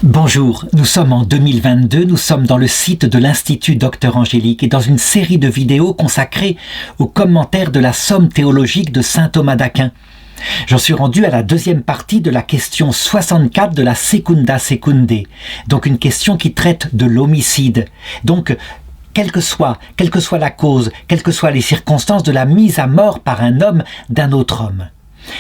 Bonjour, nous sommes en 2022, nous sommes dans le site de l'Institut Docteur Angélique et dans une série de vidéos consacrées aux commentaires de la Somme théologique de saint Thomas d'Aquin. J'en suis rendu à la deuxième partie de la question 64 de la Secunda Secundae, donc une question qui traite de l'homicide. Donc, quelle que soit la cause, quelles que soient les circonstances de la mise à mort par un homme d'un autre homme.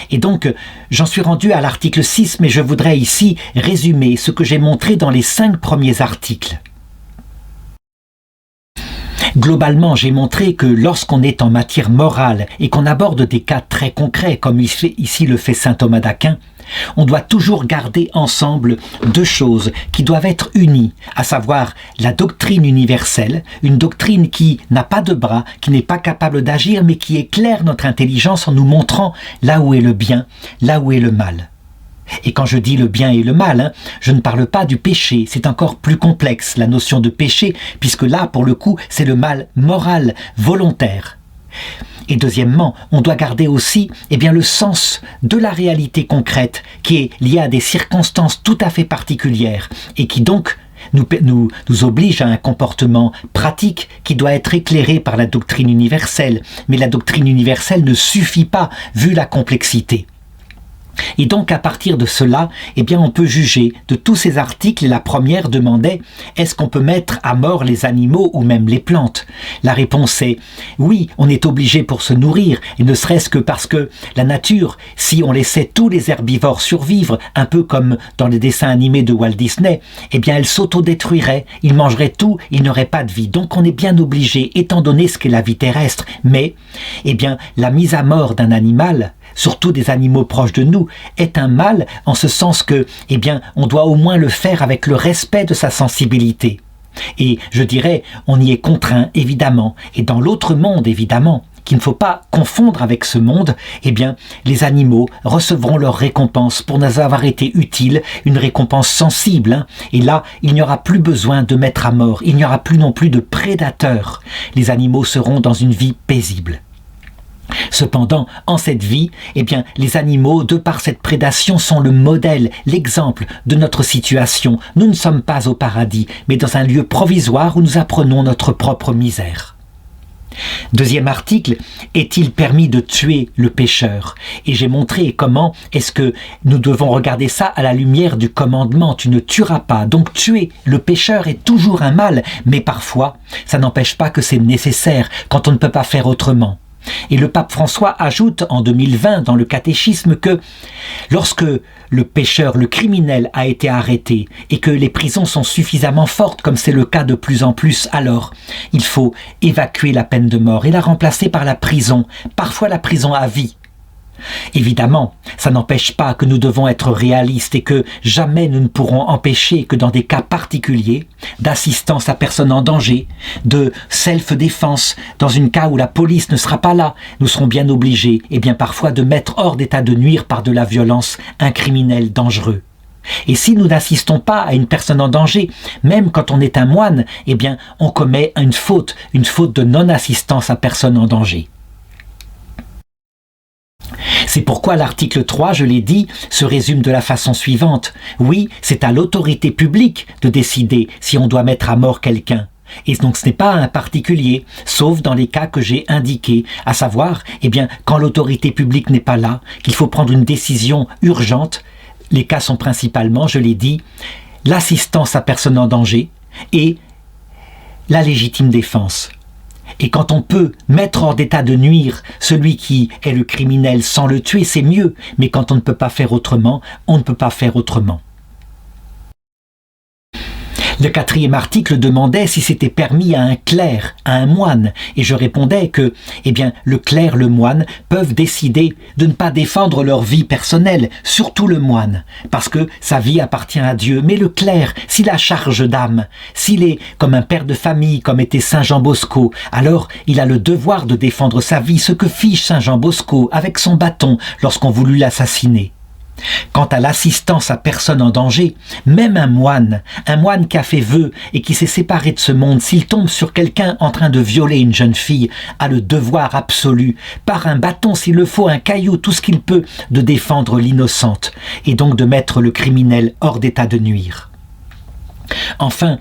Et donc, j'en suis rendu à l'article 6, mais je voudrais ici résumer ce que j'ai montré dans les 5 premiers articles. Globalement, j'ai montré que lorsqu'on est en matière morale et qu'on aborde des cas très concrets, comme ici le fait saint Thomas d'Aquin, on doit toujours garder ensemble deux choses qui doivent être unies, à savoir la doctrine universelle, une doctrine qui n'a pas de bras, qui n'est pas capable d'agir, mais qui éclaire notre intelligence en nous montrant là où est le bien, là où est le mal. Et quand je dis le bien et le mal, je ne parle pas du péché, c'est encore plus complexe, la notion de péché, puisque là, pour le coup, c'est le mal moral, volontaire. Et deuxièmement, on doit garder aussi le sens de la réalité concrète qui est liée à des circonstances tout à fait particulières et qui donc nous oblige à un comportement pratique qui doit être éclairé par la doctrine universelle. Mais la doctrine universelle ne suffit pas vu la complexité. Et donc à partir de cela, on peut juger de tous ces articles. Et la première demandait, est-ce qu'on peut mettre à mort les animaux ou même les plantes? La réponse est, oui, on est obligé pour se nourrir, et ne serait-ce que parce que la nature, si on laissait tous les herbivores survivre, un peu comme dans les dessins animés de Walt Disney, elle s'autodétruirait, ils mangeraient tout, il n'y aurait pas de vie. Donc on est bien obligé, étant donné ce qu'est la vie terrestre. Mais, la mise à mort d'un animal, surtout des animaux proches de nous, est un mal en ce sens que, on doit au moins le faire avec le respect de sa sensibilité. Et je dirais, on y est contraint, évidemment. Et dans l'autre monde, évidemment, qu'il ne faut pas confondre avec ce monde, les animaux recevront leur récompense pour nous avoir été utiles, une récompense sensible. Et là, il n'y aura plus besoin de mettre à mort, il n'y aura plus non plus de prédateurs. Les animaux seront dans une vie paisible. Cependant, en cette vie, les animaux, de par cette prédation, sont le modèle, l'exemple de notre situation. Nous ne sommes pas au paradis, mais dans un lieu provisoire où nous apprenons notre propre misère. Deuxième article, est-il permis de tuer le pécheur? Et j'ai montré comment est-ce que nous devons regarder ça à la lumière du commandement, tu ne tueras pas. Donc tuer le pécheur est toujours un mal, mais parfois, ça n'empêche pas que c'est nécessaire quand on ne peut pas faire autrement. Et le pape François ajoute en 2020 dans le catéchisme que lorsque le pécheur, le criminel a été arrêté et que les prisons sont suffisamment fortes, comme c'est le cas de plus en plus, alors il faut évacuer la peine de mort et la remplacer par la prison, parfois la prison à vie. Évidemment, ça n'empêche pas que nous devons être réalistes et que jamais nous ne pourrons empêcher que dans des cas particuliers, d'assistance à personne en danger, de self-défense, dans un cas où la police ne sera pas là, nous serons bien obligés, parfois de mettre hors d'état de nuire par de la violence un criminel dangereux. Et si nous n'assistons pas à une personne en danger, même quand on est un moine, on commet une faute de non-assistance à personne en danger. C'est pourquoi l'article 3, je l'ai dit, se résume de la façon suivante. Oui, c'est à l'autorité publique de décider si on doit mettre à mort quelqu'un. Et donc ce n'est pas un particulier, sauf dans les cas que j'ai indiqués, à savoir, quand l'autorité publique n'est pas là, qu'il faut prendre une décision urgente. Les cas sont principalement, je l'ai dit, l'assistance à personne en danger et la légitime défense. Et quand on peut mettre hors d'état de nuire celui qui est le criminel sans le tuer, c'est mieux. Mais quand on ne peut pas faire autrement, on ne peut pas faire autrement. Le 4e article demandait si c'était permis à un clerc, à un moine. Et je répondais que, le clerc, le moine, peuvent décider de ne pas défendre leur vie personnelle, surtout le moine, parce que sa vie appartient à Dieu. Mais le clerc, s'il a charge d'âme, s'il est comme un père de famille, comme était Saint Jean Bosco, alors il a le devoir de défendre sa vie, ce que fit Saint Jean Bosco avec son bâton lorsqu'on voulut l'assassiner. Quant à l'assistance à personne en danger, même un moine qui a fait vœu et qui s'est séparé de ce monde, s'il tombe sur quelqu'un en train de violer une jeune fille, a le devoir absolu, par un bâton s'il le faut, un caillou, tout ce qu'il peut, de défendre l'innocente et donc de mettre le criminel hors d'état de nuire. Enfin,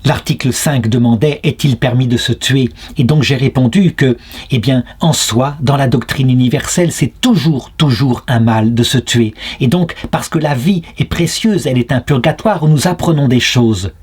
l'article 5 demandait « Est-il permis de se tuer ?» Et donc j'ai répondu que, eh bien, en soi, dans la doctrine universelle, c'est toujours un mal de se tuer. Et donc, parce que la vie est précieuse, elle est un purgatoire où nous apprenons des choses.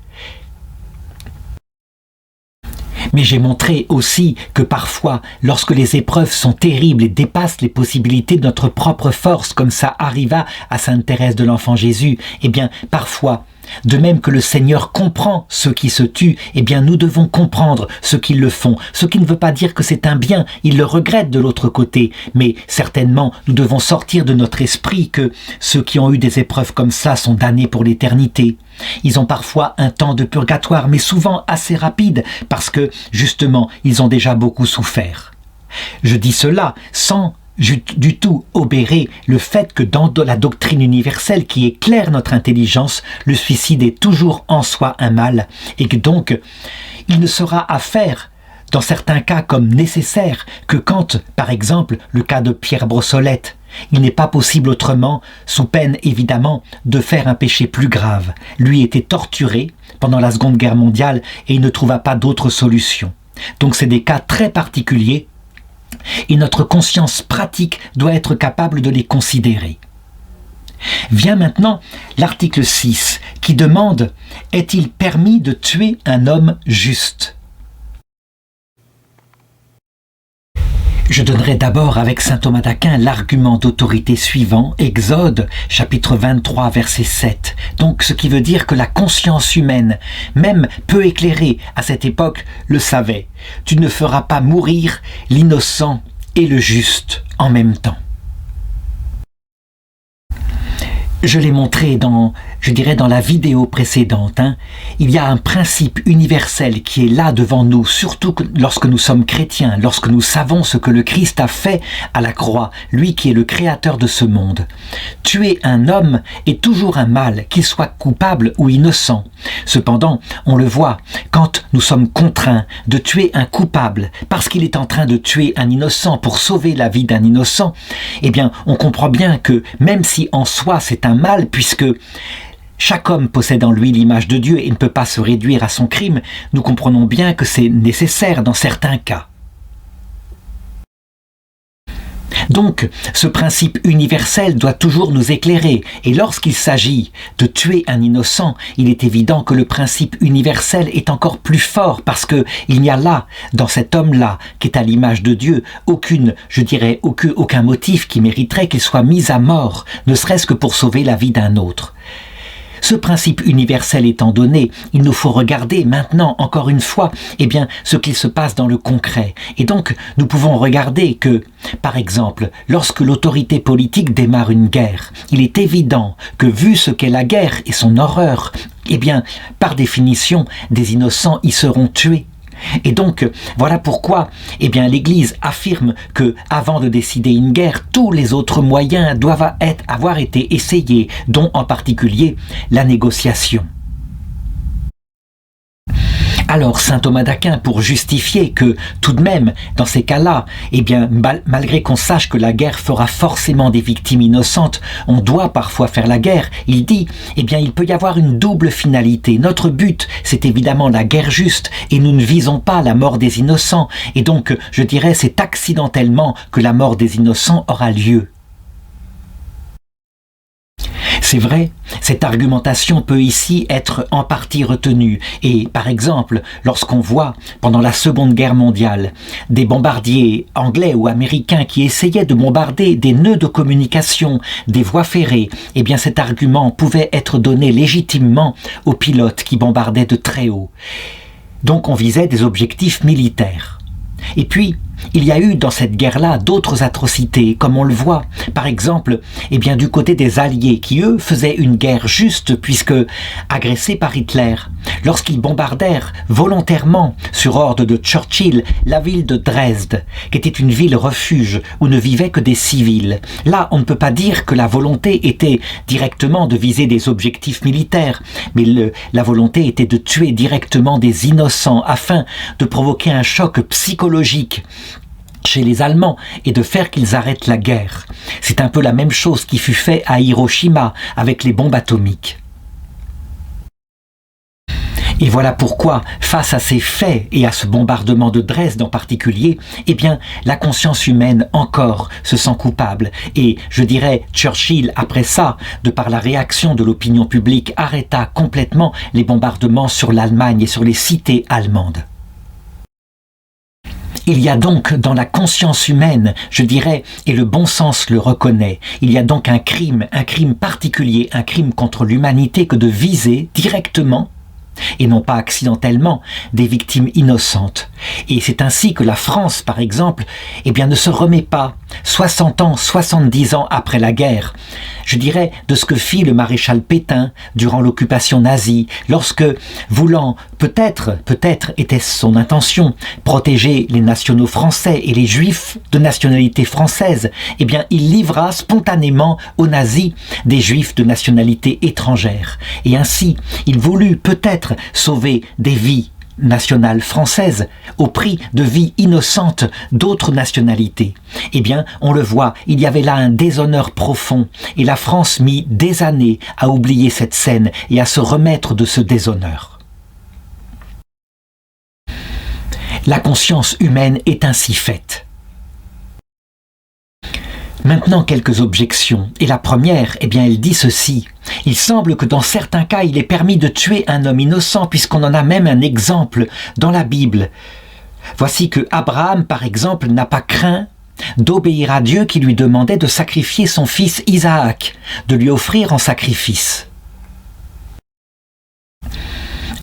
Mais j'ai montré aussi que parfois, lorsque les épreuves sont terribles et dépassent les possibilités de notre propre force, comme ça arriva à Sainte Thérèse de l'Enfant Jésus, eh bien, parfois, de même que le Seigneur comprend ceux qui se tuent, eh bien nous devons comprendre ceux qui le font. Ce qui ne veut pas dire que c'est un bien, ils le regrettent de l'autre côté, mais certainement nous devons sortir de notre esprit que ceux qui ont eu des épreuves comme ça sont damnés pour l'éternité. Ils ont parfois un temps de purgatoire, mais souvent assez rapide, parce que justement ils ont déjà beaucoup souffert. Je dis cela sans du tout obérer le fait que dans la doctrine universelle qui éclaire notre intelligence, le suicide est toujours en soi un mal et que donc il ne sera à faire dans certains cas comme nécessaire que quand, par exemple, le cas de Pierre Brossolette, il n'est pas possible autrement, sous peine évidemment de faire un péché plus grave. Lui était torturé pendant la Seconde Guerre mondiale et il ne trouva pas d'autre solution. Donc c'est des cas très particuliers et notre conscience pratique doit être capable de les considérer. Vient maintenant l'article 6 qui demande « Est-il permis de tuer un homme juste ?» Je donnerai d'abord avec saint Thomas d'Aquin l'argument d'autorité suivant, Exode, chapitre 23, verset 7. Donc ce qui veut dire que la conscience humaine, même peu éclairée à cette époque, le savait. Tu ne feras pas mourir l'innocent et le juste en même temps. Je l'ai montré dans la vidéo précédente. Il y a un principe universel qui est là devant nous, surtout lorsque nous sommes chrétiens, lorsque nous savons ce que le Christ a fait à la croix, lui qui est le créateur de ce monde. Tuer un homme est toujours un mal, qu'il soit coupable ou innocent. Cependant, on le voit, quand nous sommes contraints de tuer un coupable parce qu'il est en train de tuer un innocent pour sauver la vie d'un innocent, eh bien, on comprend bien que même si en soi c'est un mal, puisque chaque homme possède en lui l'image de Dieu et ne peut pas se réduire à son crime, nous comprenons bien que c'est nécessaire dans certains cas. Donc, ce principe universel doit toujours nous éclairer, et lorsqu'il s'agit de tuer un innocent, il est évident que le principe universel est encore plus fort, parce que il n'y a là, dans cet homme-là, qui est à l'image de Dieu, aucun motif qui mériterait qu'il soit mis à mort, ne serait-ce que pour sauver la vie d'un autre. Ce principe universel étant donné, il nous faut regarder maintenant, encore une fois, ce qu'il se passe dans le concret. Et donc, nous pouvons regarder que, par exemple, lorsque l'autorité politique démarre une guerre, il est évident que, vu ce qu'est la guerre et son horreur, par définition, des innocents y seront tués. Et donc, voilà pourquoi l'Église affirme que, avant de décider une guerre, tous les autres moyens doivent avoir été essayés, dont en particulier la négociation. Alors, saint Thomas d'Aquin, pour justifier que, tout de même, dans ces cas-là, malgré qu'on sache que la guerre fera forcément des victimes innocentes, on doit parfois faire la guerre, il dit, il peut y avoir une double finalité. Notre but, c'est évidemment la guerre juste, et nous ne visons pas la mort des innocents, et donc, c'est accidentellement que la mort des innocents aura lieu. C'est vrai, cette argumentation peut ici être en partie retenue. Et par exemple, lorsqu'on voit, pendant la Seconde Guerre mondiale, des bombardiers anglais ou américains qui essayaient de bombarder des nœuds de communication, des voies ferrées, cet argument pouvait être donné légitimement aux pilotes qui bombardaient de très haut. Donc on visait des objectifs militaires. Et puis, il y a eu dans cette guerre-là d'autres atrocités, comme on le voit, par exemple, du côté des Alliés, qui eux faisaient une guerre juste, puisque agressés par Hitler, lorsqu'ils bombardèrent volontairement, sur ordre de Churchill, la ville de Dresde, qui était une ville refuge où ne vivaient que des civils. Là, on ne peut pas dire que la volonté était directement de viser des objectifs militaires, mais la volonté était de tuer directement des innocents, afin de provoquer un choc psychologique chez les Allemands et de faire qu'ils arrêtent la guerre. C'est un peu la même chose qui fut fait à Hiroshima avec les bombes atomiques. Et voilà pourquoi, face à ces faits et à ce bombardement de Dresde en particulier, eh bien, la conscience humaine encore se sent coupable. Et je dirais, Churchill, après ça, de par la réaction de l'opinion publique, arrêta complètement les bombardements sur l'Allemagne et sur les cités allemandes. Il y a donc dans la conscience humaine, je dirais, et le bon sens le reconnaît, il y a donc un crime particulier, un crime contre l'humanité que de viser directement, et non pas accidentellement, des victimes innocentes. Et c'est ainsi que la France, par exemple, eh bien, ne se remet pas, 60 ans, 70 ans après la guerre, je dirais, de ce que fit le maréchal Pétain durant l'occupation nazie, lorsque, voulant, peut-être était-ce son intention, protéger les nationaux français et les juifs de nationalité française, eh bien, il livra spontanément aux nazis des juifs de nationalité étrangère. Et ainsi, il voulut peut-être sauver des vies nationale française au prix de vies innocentes d'autres nationalités. Eh bien, on le voit, il y avait là un déshonneur profond et la France mit des années à oublier cette scène et à se remettre de ce déshonneur. La conscience humaine est ainsi faite. Maintenant, quelques objections. Et la première, eh bien, elle dit ceci. Il semble que dans certains cas, il est permis de tuer un homme innocent, puisqu'on en a même un exemple dans la Bible. Voici que Abraham, par exemple, n'a pas craint d'obéir à Dieu qui lui demandait de sacrifier son fils Isaac, de lui offrir en sacrifice.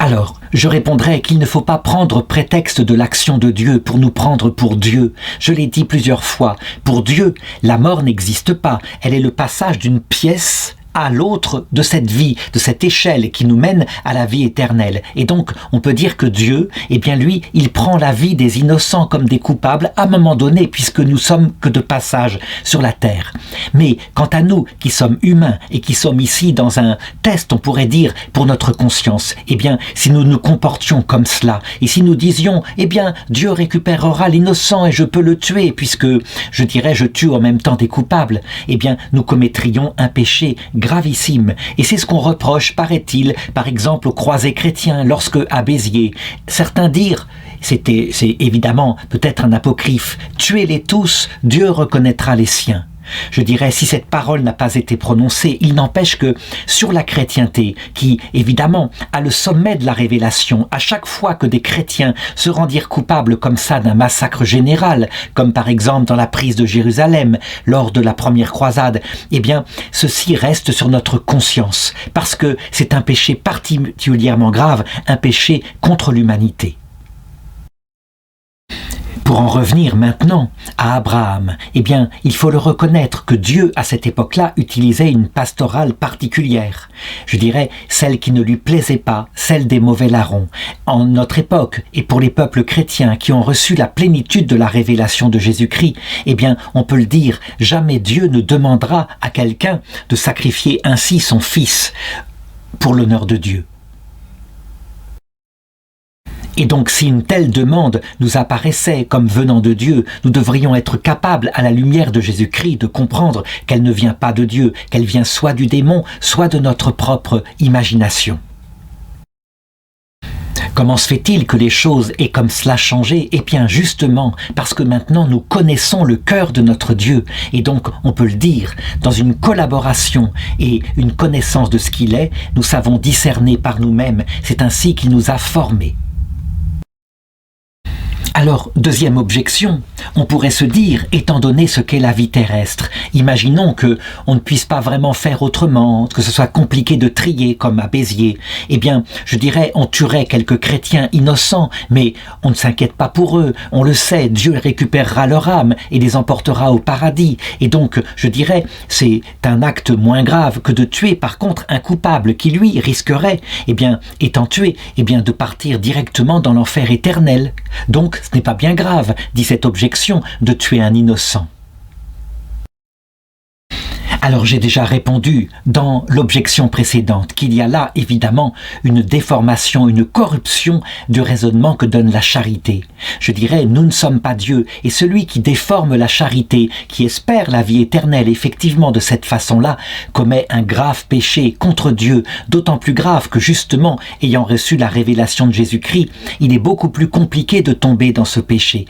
Alors, je répondrai qu'il ne faut pas prendre prétexte de l'action de Dieu pour nous prendre pour Dieu. Je l'ai dit plusieurs fois, pour Dieu, la mort n'existe pas. Elle est le passage d'une pièce à l'autre de cette vie, de cette échelle qui nous mène à la vie éternelle. Et donc, on peut dire que Dieu, eh bien lui, il prend la vie des innocents comme des coupables à un moment donné, puisque nous sommes que de passage sur la terre. Mais quant à nous, qui sommes humains et qui sommes ici dans un test, on pourrait dire, pour notre conscience, eh bien, si nous nous comportions comme cela, et si nous disions, eh bien, Dieu récupérera l'innocent et je peux le tuer, puisque, je dirais, je tue en même temps des coupables, eh bien, nous commettrions un péché gravissime. Et c'est ce qu'on reproche, paraît-il, par exemple aux croisés chrétiens, lorsque à Béziers, certains dirent, c'est évidemment peut-être un apocryphe, tuez-les tous, Dieu reconnaîtra les siens. Je dirais, si cette parole n'a pas été prononcée, il n'empêche que sur la chrétienté, qui évidemment a le sommet de la révélation, à chaque fois que des chrétiens se rendirent coupables comme ça d'un massacre général, comme par exemple dans la prise de Jérusalem lors de la première croisade, eh bien ceci reste sur notre conscience, parce que c'est un péché particulièrement grave, un péché contre l'humanité. Pour en revenir maintenant à Abraham, eh bien, il faut le reconnaître que Dieu, à cette époque-là, utilisait une pastorale particulière. Je dirais, celle qui ne lui plaisait pas, celle des mauvais larrons. En notre époque, et pour les peuples chrétiens qui ont reçu la plénitude de la révélation de Jésus-Christ, eh bien, on peut le dire, jamais Dieu ne demandera à quelqu'un de sacrifier ainsi son fils pour l'honneur de Dieu. Et donc, si une telle demande nous apparaissait comme venant de Dieu, nous devrions être capables, à la lumière de Jésus-Christ, de comprendre qu'elle ne vient pas de Dieu, qu'elle vient soit du démon, soit de notre propre imagination. Comment se fait-il que les choses aient comme cela changé? Eh bien, justement, parce que maintenant nous connaissons le cœur de notre Dieu. Et donc, on peut le dire, dans une collaboration et une connaissance de ce qu'il est, nous savons discerner par nous-mêmes. C'est ainsi qu'il nous a formés. Alors, deuxième objection, on pourrait se dire, étant donné ce qu'est la vie terrestre, imaginons que on ne puisse pas vraiment faire autrement, que ce soit compliqué de trier comme à Béziers, eh bien, je dirais, on tuerait quelques chrétiens innocents, mais on ne s'inquiète pas pour eux, on le sait, Dieu récupérera leur âme et les emportera au paradis, et donc, je dirais, c'est un acte moins grave que de tuer par contre un coupable qui, lui, risquerait, eh bien, étant tué, eh bien, de partir directement dans l'enfer éternel. Donc, ce n'est pas bien grave, dit cette objection, de tuer un innocent. Alors j'ai déjà répondu dans l'objection précédente qu'il y a là évidemment une déformation, une corruption du raisonnement que donne la charité. Je dirais, nous ne sommes pas Dieu, et celui qui déforme la charité, qui espère la vie éternelle effectivement de cette façon-là, commet un grave péché contre Dieu, d'autant plus grave que justement, ayant reçu la révélation de Jésus-Christ, il est beaucoup plus compliqué de tomber dans ce péché.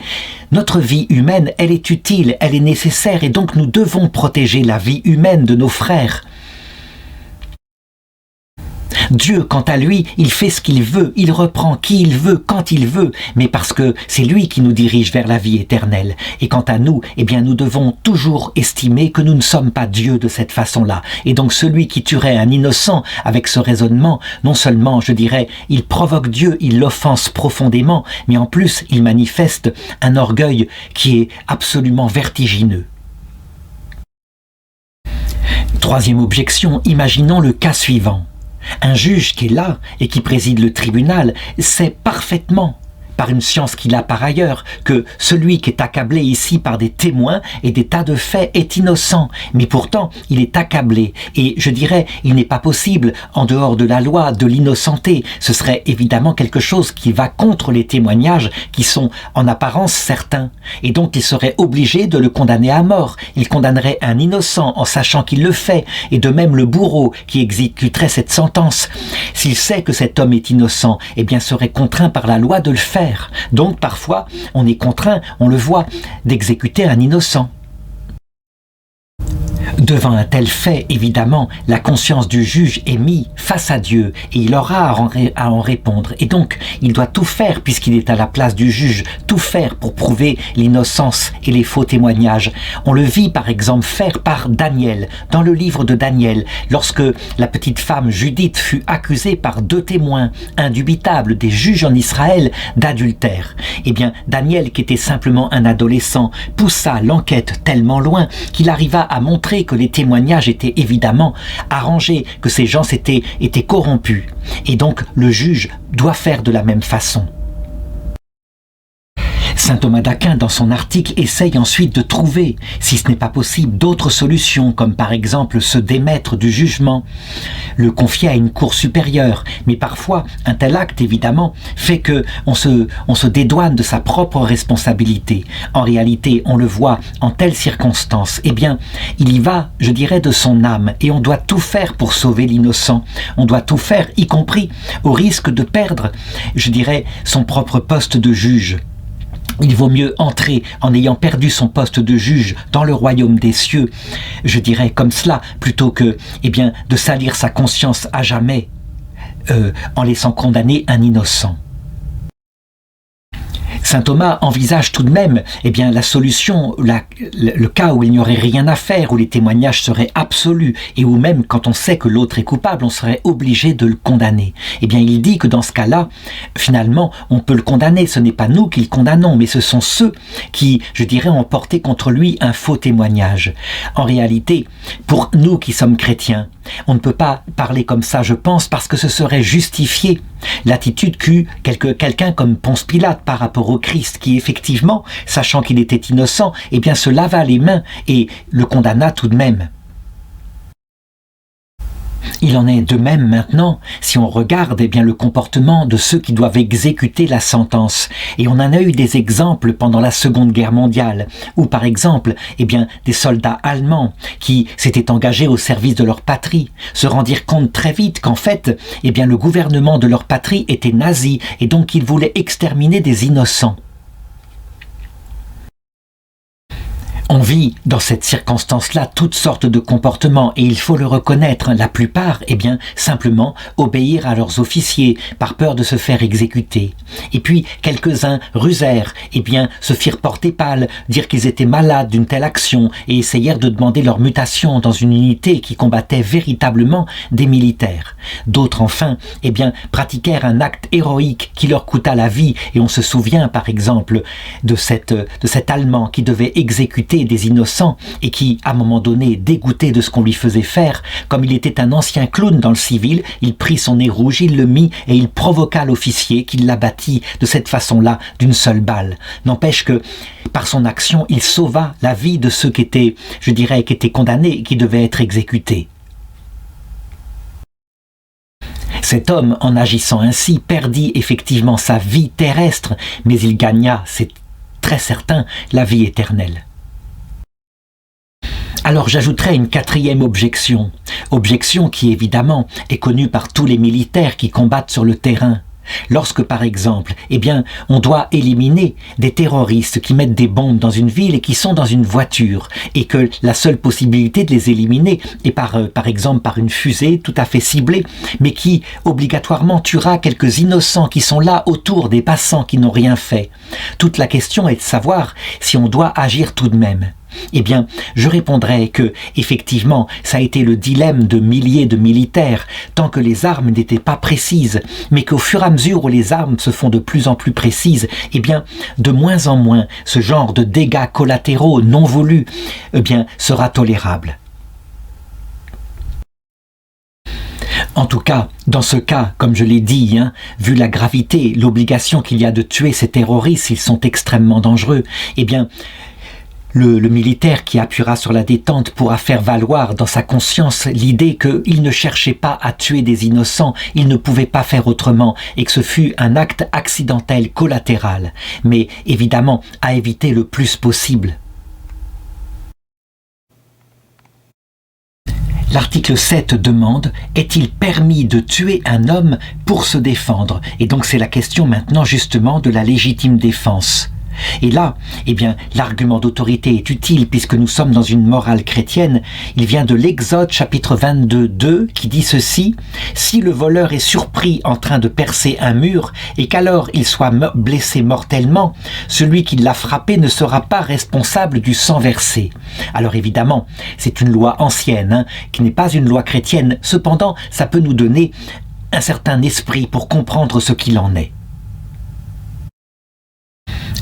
Notre vie humaine, elle est utile, elle est nécessaire, et donc nous devons protéger la vie humaine de nos frères. Dieu, quant à lui, il fait ce qu'il veut, il reprend qui il veut, quand il veut, mais parce que c'est lui qui nous dirige vers la vie éternelle. Et quant à nous, eh bien, nous devons toujours estimer que nous ne sommes pas Dieu de cette façon-là. Et donc celui qui tuerait un innocent avec ce raisonnement, non seulement, je dirais, il provoque Dieu, il l'offense profondément, mais en plus, il manifeste un orgueil qui est absolument vertigineux. Troisième objection, imaginons le cas suivant. Un juge qui est là et qui préside le tribunal sait parfaitement, par une science qu'il a par ailleurs, que celui qui est accablé ici par des témoins et des tas de faits est innocent. Mais pourtant, il est accablé. Et je dirais, il n'est pas possible, en dehors de la loi, de l'innocenter. Ce serait évidemment quelque chose qui va contre les témoignages qui sont en apparence certains. Et donc, il serait obligé de le condamner à mort. Il condamnerait un innocent en sachant qu'il le fait. Et de même, le bourreau qui exécuterait cette sentence, s'il sait que cet homme est innocent, eh bien, serait contraint par la loi de le faire. Donc parfois, on est contraint, on le voit, d'exécuter un innocent. Devant un tel fait, évidemment, la conscience du juge est mise face à Dieu et il aura à en répondre. Et donc, il doit tout faire, puisqu'il est à la place du juge, tout faire pour prouver l'innocence et les faux témoignages. On le vit par exemple faire par Daniel, dans le livre de Daniel, lorsque la petite femme Judith fut accusée par 2 témoins indubitables, des juges en Israël, d'adultère. Eh bien, Daniel, qui était simplement un adolescent, poussa l'enquête tellement loin qu'il arriva à montrer que les témoignages étaient évidemment arrangés, que ces gens étaient corrompus. Et donc, le juge doit faire de la même façon. Saint Thomas d'Aquin, dans son article, essaye ensuite de trouver, si ce n'est pas possible, d'autres solutions, comme par exemple se démettre du jugement, le confier à une cour supérieure. Mais parfois, un tel acte, évidemment, fait que on se dédouane de sa propre responsabilité. En réalité, on le voit en telles circonstances, eh bien, il y va, je dirais, de son âme, et on doit tout faire pour sauver l'innocent. On doit tout faire, y compris au risque de perdre, je dirais, son propre poste de juge. Il vaut mieux entrer en ayant perdu son poste de juge dans le royaume des cieux, je dirais comme cela, plutôt que de salir sa conscience à jamais en laissant condamner un innocent. Saint Thomas envisage tout de même la solution, le cas où il n'y aurait rien à faire, où les témoignages seraient absolus et où même quand on sait que l'autre est coupable, on serait obligé de le condamner. Il dit que dans ce cas-là, finalement, on peut le condamner. Ce n'est pas nous qui le condamnons, mais ce sont ceux qui, je dirais, ont porté contre lui un faux témoignage. En réalité, pour nous qui sommes chrétiens, on ne peut pas parler comme ça, je pense, parce que ce serait justifier l'attitude qu'eut quelqu'un comme Ponce Pilate par rapport au Christ, qui effectivement, sachant qu'il était innocent, se lava les mains et le condamna tout de même. Il en est de même maintenant si on regarde le comportement de ceux qui doivent exécuter la sentence. Et on en a eu des exemples pendant la Seconde Guerre mondiale, où par exemple, des soldats allemands qui s'étaient engagés au service de leur patrie se rendirent compte très vite qu'en fait, le gouvernement de leur patrie était nazi et donc il voulait exterminer des innocents. On vit dans cette circonstance-là toutes sortes de comportements et il faut le reconnaître, la plupart, simplement obéir à leurs officiers par peur de se faire exécuter. Et puis, quelques-uns rusèrent, se firent porter pâle, dire qu'ils étaient malades d'une telle action et essayèrent de demander leur mutation dans une unité qui combattait véritablement des militaires. D'autres, enfin, pratiquèrent un acte héroïque qui leur coûta la vie et on se souvient, par exemple, de cet Allemand qui devait exécuter des des innocents et qui, à un moment donné, dégoûté de ce qu'on lui faisait faire, comme il était un ancien clown dans le civil, il prit son nez rouge, il le mit et il provoqua l'officier qui l'abattit de cette façon-là d'une seule balle. N'empêche que, par son action, il sauva la vie de ceux qui étaient, je dirais, qui étaient condamnés et qui devaient être exécutés. Cet homme, en agissant ainsi, perdit effectivement sa vie terrestre, mais il gagna, c'est très certain, la vie éternelle. Alors j'ajouterai une quatrième objection qui évidemment est connue par tous les militaires qui combattent sur le terrain. Lorsque, par exemple, on doit éliminer des terroristes qui mettent des bombes dans une ville et qui sont dans une voiture, et que la seule possibilité de les éliminer est par exemple par une fusée tout à fait ciblée, mais qui obligatoirement tuera quelques innocents qui sont là autour des passants qui n'ont rien fait. Toute la question est de savoir si on doit agir tout de même. Je répondrai que, effectivement, ça a été le dilemme de milliers de militaires, tant que les armes n'étaient pas précises, mais qu'au fur et à mesure où les armes se font de plus en plus précises, de moins en moins, ce genre de dégâts collatéraux non voulus, sera tolérable. En tout cas, dans ce cas, comme je l'ai dit, vu la gravité, l'obligation qu'il y a de tuer ces terroristes, s'ils sont extrêmement dangereux, le militaire qui appuiera sur la détente pourra faire valoir dans sa conscience l'idée qu'il ne cherchait pas à tuer des innocents, il ne pouvait pas faire autrement, et que ce fut un acte accidentel, collatéral, mais évidemment à éviter le plus possible. L'article 7 demande « Est-il permis de tuer un homme pour se défendre ?» Et donc c'est la question maintenant justement de la légitime défense. Et là, l'argument d'autorité est utile puisque nous sommes dans une morale chrétienne. Il vient de l'Exode chapitre 22, 2 qui dit ceci: « Si le voleur est surpris en train de percer un mur et qu'alors il soit blessé mortellement, celui qui l'a frappé ne sera pas responsable du sang versé. » Alors évidemment, c'est une loi ancienne, qui n'est pas une loi chrétienne. Cependant, ça peut nous donner un certain esprit pour comprendre ce qu'il en est.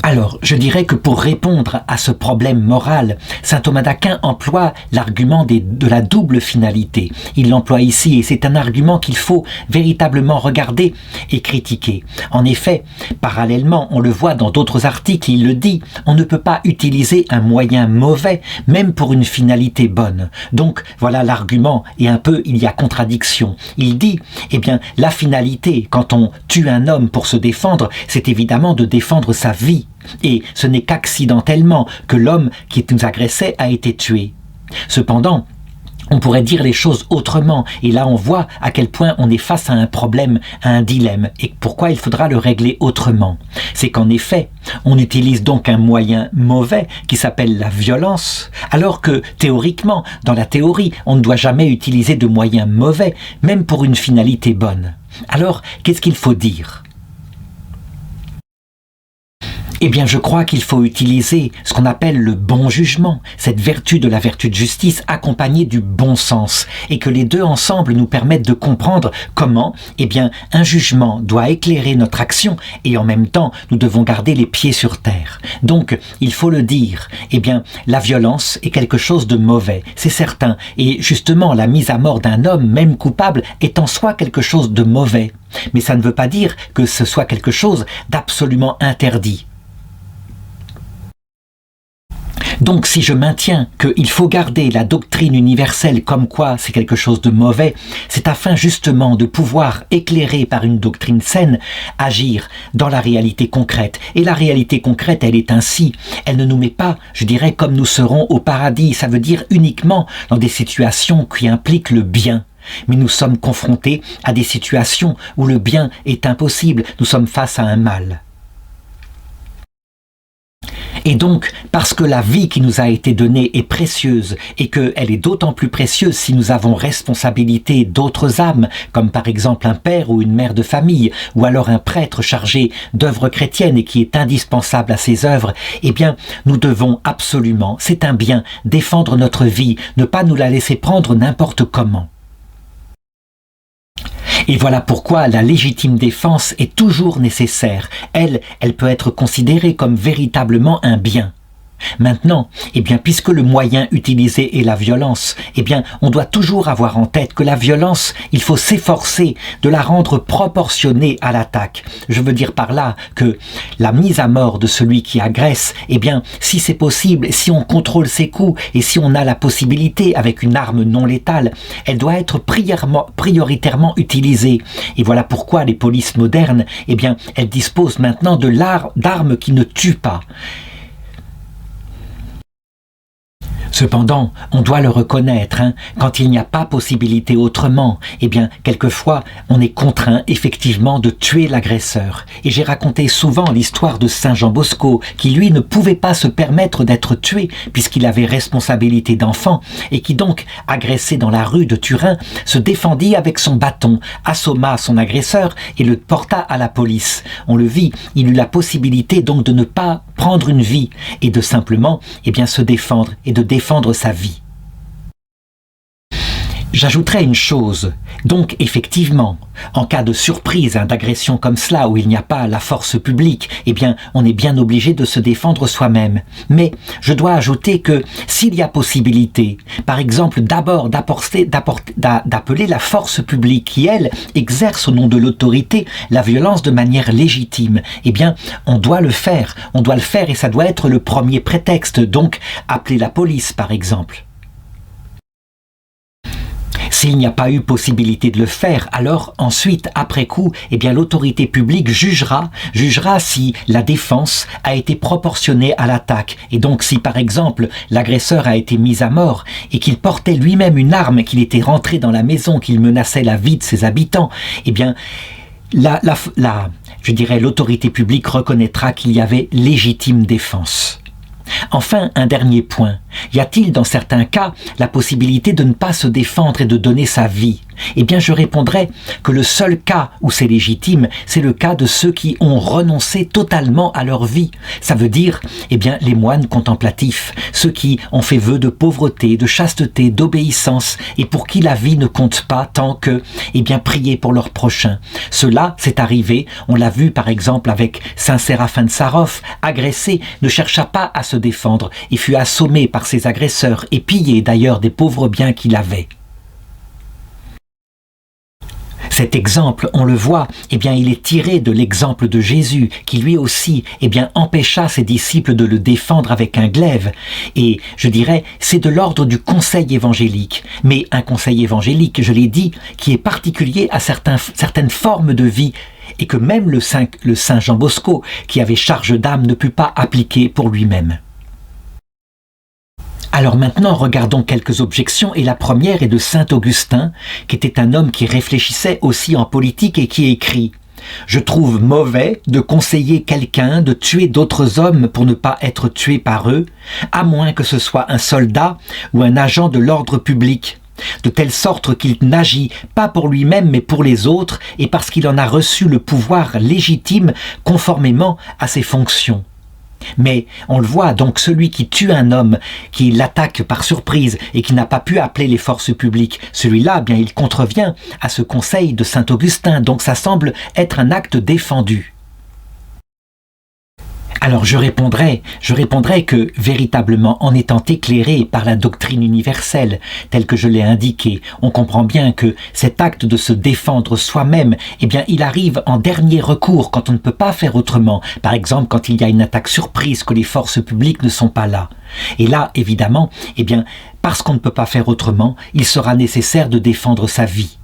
Alors, je dirais que pour répondre à ce problème moral, saint Thomas d'Aquin emploie l'argument de la double finalité. Il l'emploie ici et c'est un argument qu'il faut véritablement regarder et critiquer. En effet, parallèlement, on le voit dans d'autres articles, il le dit, on ne peut pas utiliser un moyen mauvais, même pour une finalité bonne. Donc, voilà l'argument et un peu il y a contradiction. Il dit, la finalité, quand on tue un homme pour se défendre, c'est évidemment de défendre sa vie. Et ce n'est qu'accidentellement que l'homme qui nous agressait a été tué. Cependant, on pourrait dire les choses autrement, et là on voit à quel point on est face à un problème, à un dilemme, et pourquoi il faudra le régler autrement. C'est qu'en effet, on utilise donc un moyen mauvais qui s'appelle la violence, alors que théoriquement, dans la théorie, on ne doit jamais utiliser de moyens mauvais, même pour une finalité bonne. Alors, qu'est-ce qu'il faut dire ? Je crois qu'il faut utiliser ce qu'on appelle le bon jugement, cette vertu de la vertu de justice accompagnée du bon sens, et que les deux ensemble nous permettent de comprendre comment, un jugement doit éclairer notre action, et en même temps, nous devons garder les pieds sur terre. Donc, il faut le dire, la violence est quelque chose de mauvais, c'est certain, et justement, la mise à mort d'un homme, même coupable, est en soi quelque chose de mauvais. Mais ça ne veut pas dire que ce soit quelque chose d'absolument interdit. Donc si je maintiens qu'il faut garder la doctrine universelle comme quoi c'est quelque chose de mauvais, c'est afin justement de pouvoir éclairer par une doctrine saine, agir dans la réalité concrète. Et la réalité concrète, elle est ainsi. Elle ne nous met pas, je dirais, comme nous serons au paradis. Ça veut dire uniquement dans des situations qui impliquent le bien. Mais nous sommes confrontés à des situations où le bien est impossible. Nous sommes face à un mal. Et donc, parce que la vie qui nous a été donnée est précieuse et qu'elle est d'autant plus précieuse si nous avons responsabilité d'autres âmes, comme par exemple un père ou une mère de famille, ou alors un prêtre chargé d'œuvres chrétiennes et qui est indispensable à ces œuvres, nous devons absolument, c'est un bien, défendre notre vie, ne pas nous la laisser prendre n'importe comment. Et voilà pourquoi la légitime défense est toujours nécessaire. Elle peut être considérée comme véritablement un bien. Maintenant, eh bien, puisque le moyen utilisé est la violence, eh bien, on doit toujours avoir en tête que la violence, il faut s'efforcer de la rendre proportionnée à l'attaque. Je veux dire par là que la mise à mort de celui qui agresse, eh bien, si c'est possible, si on contrôle ses coups et si on a la possibilité avec une arme non létale, elle doit être prioritairement utilisée. Et voilà pourquoi les polices modernes, eh bien, elles disposent maintenant d'armes qui ne tuent pas. Cependant, on doit le reconnaître, quand il n'y a pas possibilité autrement, eh bien, quelquefois, on est contraint effectivement de tuer l'agresseur. Et j'ai raconté souvent l'histoire de Saint Jean Bosco, qui lui ne pouvait pas se permettre d'être tué, puisqu'il avait responsabilité d'enfant, et qui donc, agressé dans la rue de Turin, se défendit avec son bâton, assomma son agresseur et le porta à la police. On le vit, il eut la possibilité donc de ne pas prendre une vie, et de simplement, eh bien, se défendre et de défendre sa vie. J'ajouterais une chose, donc effectivement, en cas de surprise d'agression comme cela où il n'y a pas la force publique, eh bien on est bien obligé de se défendre soi-même. Mais je dois ajouter que s'il y a possibilité, par exemple d'abord d'appeler la force publique qui, elle, exerce au nom de l'autorité la violence de manière légitime, eh bien on doit le faire et ça doit être le premier prétexte, donc appeler la police par exemple. S'il n'y a pas eu possibilité de le faire, alors ensuite, après coup, eh bien l'autorité publique jugera si la défense a été proportionnée à l'attaque. Et donc si par exemple l'agresseur a été mis à mort et qu'il portait lui-même une arme, qu'il était rentré dans la maison, qu'il menaçait la vie de ses habitants, eh bien je dirais l'autorité publique reconnaîtra qu'il y avait légitime défense. Enfin, un dernier point. Y a-t-il dans certains cas la possibilité de ne pas se défendre et de donner sa vie ? Eh bien, je répondrai que le seul cas où c'est légitime, c'est le cas de ceux qui ont renoncé totalement à leur vie. Ça veut dire, eh bien, les moines contemplatifs, ceux qui ont fait vœu de pauvreté, de chasteté, d'obéissance, et pour qui la vie ne compte pas tant que, eh bien, prier pour leur prochain. Cela, c'est arrivé, on l'a vu par exemple avec Saint Séraphin de Sarov, agressé, ne chercha pas à se défendre et fut assommé par ses agresseurs et pillé d'ailleurs des pauvres biens qu'il avait. Cet exemple, on le voit, eh bien, il est tiré de l'exemple de Jésus, qui lui aussi, eh bien, empêcha ses disciples de le défendre avec un glaive. Et, je dirais, c'est de l'ordre du conseil évangélique. Mais un conseil évangélique, je l'ai dit, qui est particulier à certaines formes de vie, et que même le Saint Jean Bosco, qui avait charge d'âme, ne put pas appliquer pour lui-même. Alors maintenant, regardons quelques objections, et la première est de Saint Augustin, qui était un homme qui réfléchissait aussi en politique et qui écrit « Je trouve mauvais de conseiller quelqu'un de tuer d'autres hommes pour ne pas être tué par eux, à moins que ce soit un soldat ou un agent de l'ordre public, de telle sorte qu'il n'agit pas pour lui-même mais pour les autres et parce qu'il en a reçu le pouvoir légitime conformément à ses fonctions. » Mais on le voit, donc celui qui tue un homme, qui l'attaque par surprise et qui n'a pas pu appeler les forces publiques, celui-là, bien, il contrevient à ce conseil de saint Augustin, donc ça semble être un acte défendu. Alors je répondrai que véritablement en étant éclairé par la doctrine universelle, telle que je l'ai indiqué, on comprend bien que cet acte de se défendre soi-même, eh bien il arrive en dernier recours quand on ne peut pas faire autrement. Par exemple quand il y a une attaque surprise, que les forces publiques ne sont pas là. Et là, évidemment, eh bien parce qu'on ne peut pas faire autrement, il sera nécessaire de défendre sa vie.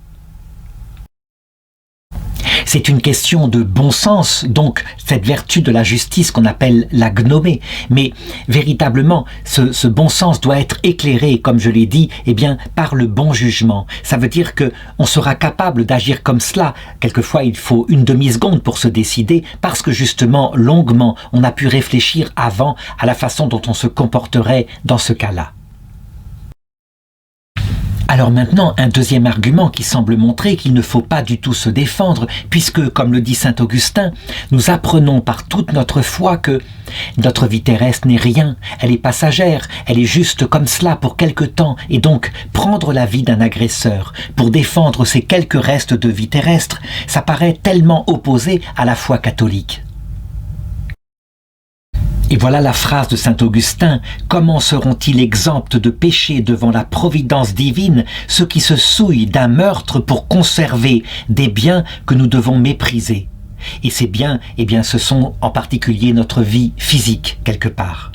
C'est une question de bon sens, donc cette vertu de la justice qu'on appelle la gnomée. Mais véritablement, ce bon sens doit être éclairé, comme je l'ai dit, eh bien, par le bon jugement. Ça veut dire que on sera capable d'agir comme cela. Quelquefois, il faut une demi-seconde pour se décider, parce que justement, longuement, on a pu réfléchir avant à la façon dont on se comporterait dans ce cas-là. Alors maintenant, un deuxième argument qui semble montrer qu'il ne faut pas du tout se défendre, puisque, comme le dit saint Augustin, nous apprenons par toute notre foi que notre vie terrestre n'est rien, elle est passagère, elle est juste comme cela pour quelque temps, et donc prendre la vie d'un agresseur pour défendre ces quelques restes de vie terrestre, ça paraît tellement opposé à la foi catholique. Et voilà la phrase de saint Augustin: « Comment seront-ils exempts de péché devant la providence divine, ceux qui se souillent d'un meurtre pour conserver des biens que nous devons mépriser ?» Et ces biens, eh bien, ce sont en particulier notre vie physique, quelque part.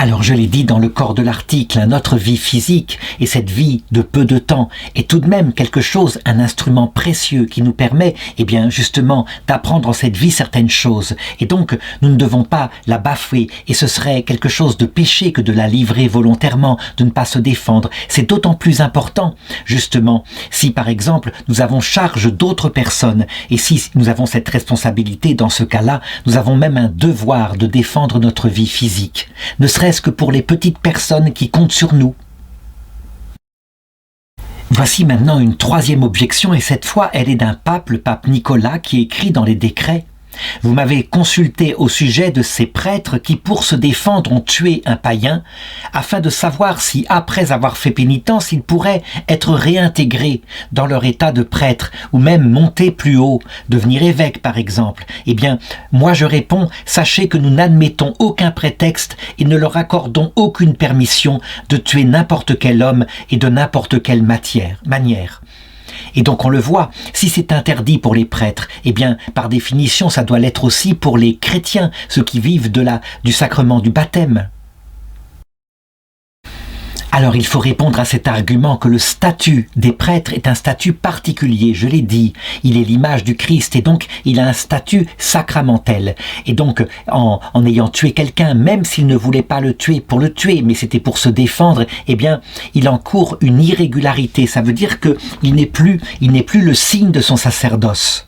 Alors je l'ai dit dans le corps de l'article, notre vie physique et cette vie de peu de temps est tout de même quelque chose, un instrument précieux qui nous permet, eh bien justement, d'apprendre en cette vie certaines choses. Et donc nous ne devons pas la bafouer, et ce serait quelque chose de péché que de la livrer volontairement, de ne pas se défendre. C'est d'autant plus important, justement, si par exemple nous avons charge d'autres personnes, et si nous avons cette responsabilité, dans ce cas-là, nous avons même un devoir de défendre notre vie physique. Ne serait-ce que pour les petites personnes qui comptent sur nous. Voici maintenant une troisième objection, et cette fois elle est d'un pape, le pape Nicolas, qui écrit dans les décrets: « Vous m'avez consulté au sujet de ces prêtres qui, pour se défendre, ont tué un païen, afin de savoir si, après avoir fait pénitence, ils pourraient être réintégrés dans leur état de prêtre, ou même monter plus haut, devenir évêque par exemple. Eh bien, moi je réponds, sachez que nous n'admettons aucun prétexte et ne leur accordons aucune permission de tuer n'importe quel homme et de n'importe quelle manière. » Et donc on le voit, si c'est interdit pour les prêtres, eh bien par définition ça doit l'être aussi pour les chrétiens, ceux qui vivent du sacrement du baptême. Alors il faut répondre à cet argument que le statut des prêtres est un statut particulier, je l'ai dit, il est l'image du Christ et donc il a un statut sacramentel. Et donc en ayant tué quelqu'un, même s'il ne voulait pas le tuer pour le tuer, mais c'était pour se défendre, eh bien il encourt une irrégularité, ça veut dire qu'il n'est plus le signe de son sacerdoce.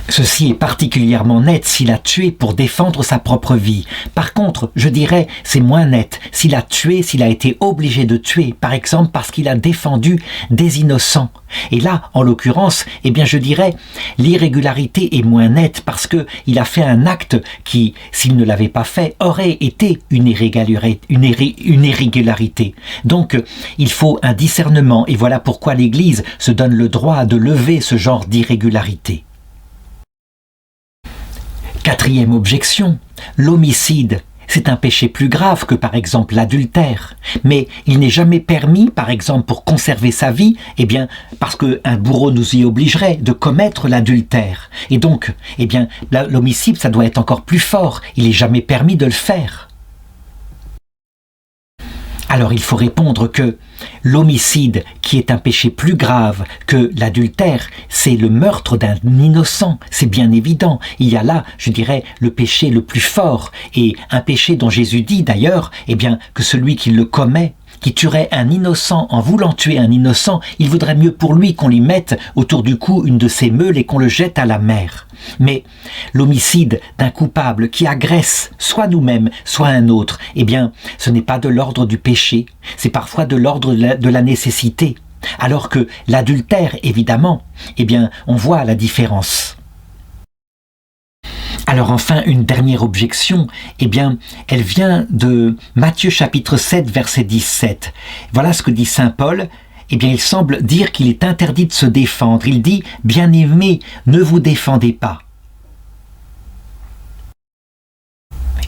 Ceci est particulièrement net s'il a tué pour défendre sa propre vie. Par contre, je dirais, c'est moins net s'il a tué, s'il a été obligé de tuer, par exemple parce qu'il a défendu des innocents. Et là, en l'occurrence, eh bien je dirais, l'irrégularité est moins nette parce que il a fait un acte qui, s'il ne l'avait pas fait, aurait été une irrégularité. Donc, il faut un discernement et voilà pourquoi l'Église se donne le droit de lever ce genre d'irrégularité. Quatrième objection, l'homicide. C'est un péché plus grave que par exemple l'adultère. Mais il n'est jamais permis, par exemple pour conserver sa vie, eh bien, parce qu'un bourreau nous y obligerait de commettre l'adultère. Et donc, eh bien, l'homicide, ça doit être encore plus fort. Il n'est jamais permis de le faire. Alors il faut répondre que l'homicide, qui est un péché plus grave que l'adultère, c'est le meurtre d'un innocent, c'est bien évident. Il y a là, je dirais, le péché le plus fort, et un péché dont Jésus dit d'ailleurs, eh bien, que celui qui le commet, qui tuerait un innocent en voulant tuer un innocent, il vaudrait mieux pour lui qu'on lui mette autour du cou une de ses meules et qu'on le jette à la mer. Mais l'homicide d'un coupable qui agresse soit nous-mêmes, soit un autre, eh bien, ce n'est pas de l'ordre du péché, c'est parfois de l'ordre de la nécessité. Alors que l'adultère, évidemment, eh bien, on voit la différence. Alors enfin, une dernière objection, eh bien, elle vient de Matthieu chapitre 7, verset 17. Voilà ce que dit saint Paul. Eh bien, il semble dire qu'il est interdit de se défendre. Il dit « Bien-aimés, ne vous défendez pas ».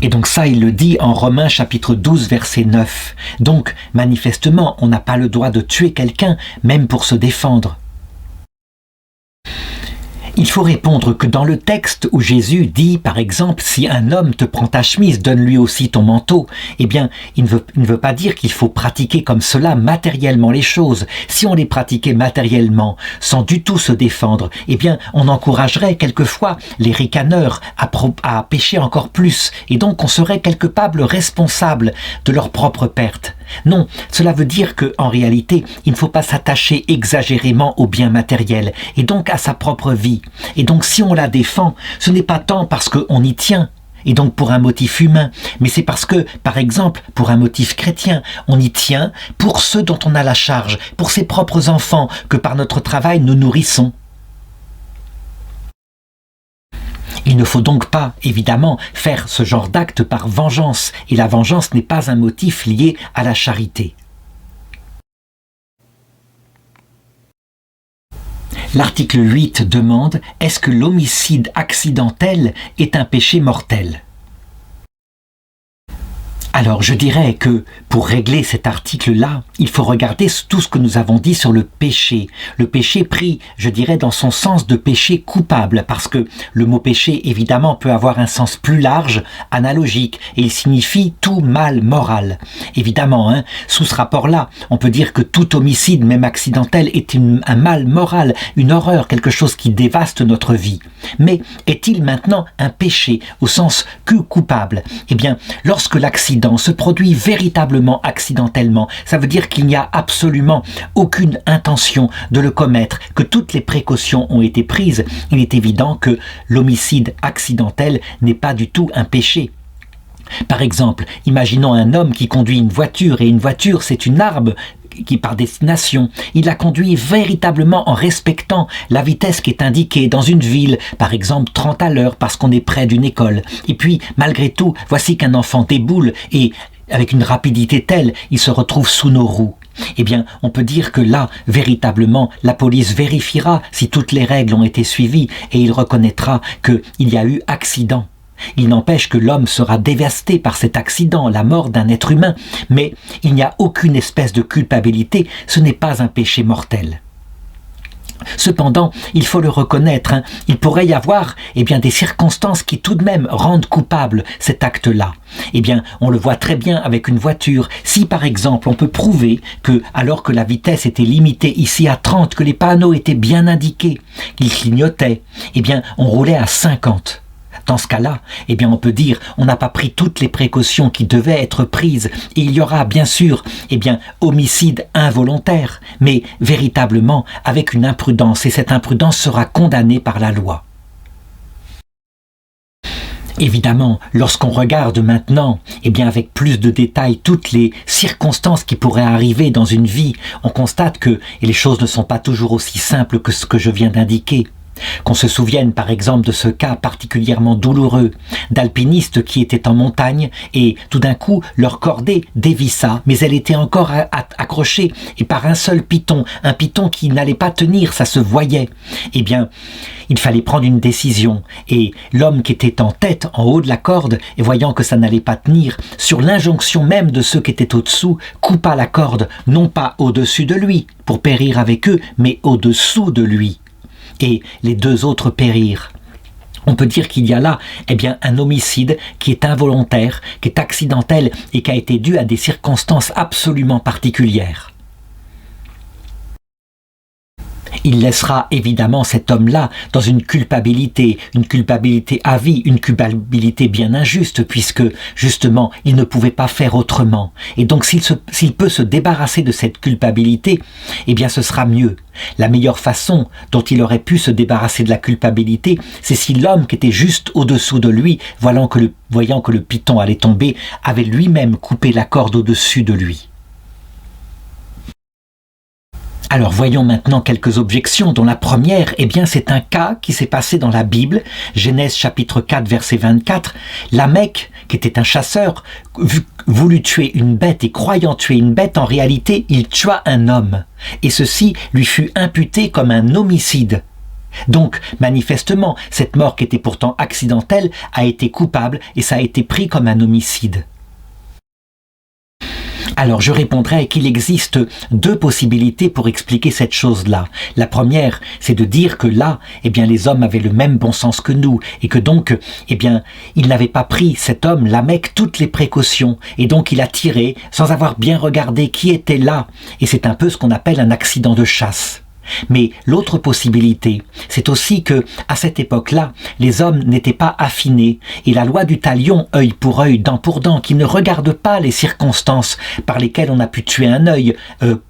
Et donc ça, il le dit en Romains chapitre 12, verset 9. Donc, manifestement, on n'a pas le droit de tuer quelqu'un, même pour se défendre. Il faut répondre que dans le texte où Jésus dit, par exemple, si un homme te prend ta chemise, donne-lui aussi ton manteau, eh bien, il ne veut pas dire qu'il faut pratiquer comme cela matériellement les choses. Si on les pratiquait matériellement, sans du tout se défendre, eh bien, on encouragerait quelquefois les ricaneurs à pécher encore plus, et donc on serait quelque part responsable de leur propre perte. Non, cela veut dire qu'en réalité, il ne faut pas s'attacher exagérément aux biens matériels, et donc à sa propre vie. Et donc si on la défend, ce n'est pas tant parce qu'on y tient, et donc pour un motif humain, mais c'est parce que, par exemple, pour un motif chrétien, on y tient pour ceux dont on a la charge, pour ses propres enfants, que par notre travail nous nourrissons. Il ne faut donc pas, évidemment, faire ce genre d'acte par vengeance, et la vengeance n'est pas un motif lié à la charité. L'article 8 demande: est-ce que l'homicide accidentel est un péché mortel ? Alors je dirais que pour régler cet article-là, il faut regarder tout ce que nous avons dit sur le péché. Le péché pris, je dirais, dans son sens de péché coupable, parce que le mot péché, évidemment, peut avoir un sens plus large, analogique, et il signifie tout mal moral. Évidemment, sous ce rapport-là, on peut dire que tout homicide, même accidentel, est un mal moral, une horreur, quelque chose qui dévaste notre vie. Mais est-il maintenant un péché au sens que coupable ? Eh bien, lorsque l'accident se produit véritablement accidentellement, ça veut dire qu'il n'y a absolument aucune intention de le commettre, que toutes les précautions ont été prises. Il est évident que l'homicide accidentel n'est pas du tout un péché. Par exemple, imaginons un homme qui conduit une voiture, et une voiture c'est une arme qui par destination, il la conduit véritablement en respectant la vitesse qui est indiquée dans une ville, par exemple 30 à l'heure parce qu'on est près d'une école. Et puis, malgré tout, voici qu'un enfant déboule et avec une rapidité telle, il se retrouve sous nos roues. Eh bien, on peut dire que là, véritablement, la police vérifiera si toutes les règles ont été suivies et il reconnaîtra qu'il y a eu accident. Il n'empêche que l'homme sera dévasté par cet accident, la mort d'un être humain, mais il n'y a aucune espèce de culpabilité, ce n'est pas un péché mortel. Cependant, il faut le reconnaître, il pourrait y avoir des circonstances qui tout de même rendent coupable cet acte-là. On le voit très bien avec une voiture. Si par exemple on peut prouver que, alors que la vitesse était limitée ici à 30, que les panneaux étaient bien indiqués, qu'ils clignotaient, on roulait à 50. Dans ce cas-là, on peut dire on n'a pas pris toutes les précautions qui devaient être prises et il y aura bien sûr homicide involontaire, mais véritablement avec une imprudence et cette imprudence sera condamnée par la loi. Évidemment, lorsqu'on regarde maintenant, avec plus de détails, toutes les circonstances qui pourraient arriver dans une vie, on constate que les choses ne sont pas toujours aussi simples que ce que je viens d'indiquer. Qu'on se souvienne par exemple de ce cas particulièrement douloureux d'alpinistes qui étaient en montagne et tout d'un coup leur cordée dévissa, mais elle était encore accrochée et par un seul piton, un piton qui n'allait pas tenir, ça se voyait. Il fallait prendre une décision et l'homme qui était en tête, en haut de la corde, et voyant que ça n'allait pas tenir, sur l'injonction même de ceux qui étaient au-dessous, coupa la corde, non pas au-dessus de lui pour périr avec eux, mais au-dessous de lui. Et les deux autres périrent. On peut dire qu'il y a là un homicide qui est involontaire, qui est accidentel et qui a été dû à des circonstances absolument particulières. Il laissera évidemment cet homme-là dans une culpabilité à vie, une culpabilité bien injuste, puisque justement il ne pouvait pas faire autrement. Et donc s'il peut se débarrasser de cette culpabilité, ce sera mieux. La meilleure façon dont il aurait pu se débarrasser de la culpabilité, c'est si l'homme qui était juste au-dessous de lui, voyant que le piton allait tomber, avait lui-même coupé la corde au-dessus de lui. Alors voyons maintenant quelques objections, dont la première, c'est un cas qui s'est passé dans la Bible, Genèse chapitre 4 verset 24. Lamech, qui était un chasseur, voulut tuer une bête et croyant tuer une bête, en réalité il tua un homme. Et ceci lui fut imputé comme un homicide. Donc, manifestement, cette mort qui était pourtant accidentelle a été coupable et ça a été pris comme un homicide. Alors je répondrai qu'il existe deux possibilités pour expliquer cette chose-là. La première, c'est de dire que là, les hommes avaient le même bon sens que nous et que donc, il n'avait pas pris, cet homme, Lamech, toutes les précautions et donc il a tiré sans avoir bien regardé qui était là. Et c'est un peu ce qu'on appelle un accident de chasse. Mais l'autre possibilité, c'est aussi que, à cette époque-là, les hommes n'étaient pas affinés et la loi du talion, œil pour œil, dent pour dent, qui ne regarde pas les circonstances par lesquelles on a pu tuer un œil,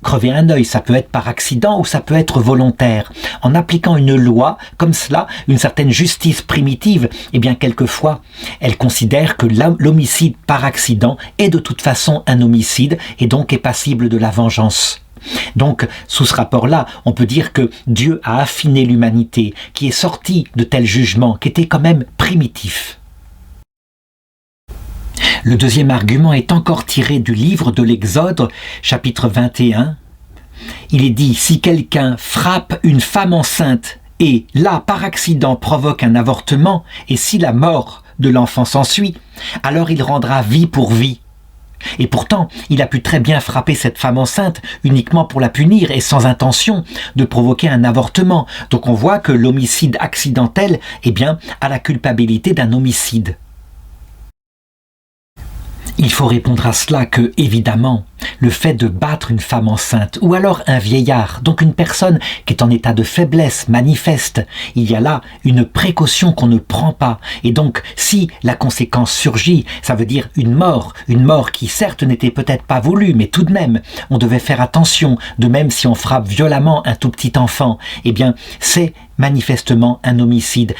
crever un œil, ça peut être par accident ou ça peut être volontaire. En appliquant une loi comme cela, une certaine justice primitive, quelquefois, elle considère que l'homicide par accident est de toute façon un homicide et donc est passible de la vengeance. Donc, sous ce rapport-là, on peut dire que Dieu a affiné l'humanité, qui est sortie de tels jugements, qui étaient quand même primitifs. Le deuxième argument est encore tiré du livre de l'Exode, chapitre 21, il est dit, si quelqu'un frappe une femme enceinte et là, par accident, provoque un avortement, et si la mort de l'enfant s'ensuit, alors il rendra vie pour vie. Et pourtant, il a pu très bien frapper cette femme enceinte uniquement pour la punir et sans intention de provoquer un avortement. Donc on voit que l'homicide accidentel, eh bien, a la culpabilité d'un homicide. Il faut répondre à cela que, évidemment, le fait de battre une femme enceinte, ou alors un vieillard, donc une personne qui est en état de faiblesse manifeste, il y a là une précaution qu'on ne prend pas. Et donc, si la conséquence surgit, ça veut dire une mort qui certes n'était peut-être pas voulue, mais tout de même, on devait faire attention, de même si on frappe violemment un tout petit enfant, eh bien, c'est manifestement un homicide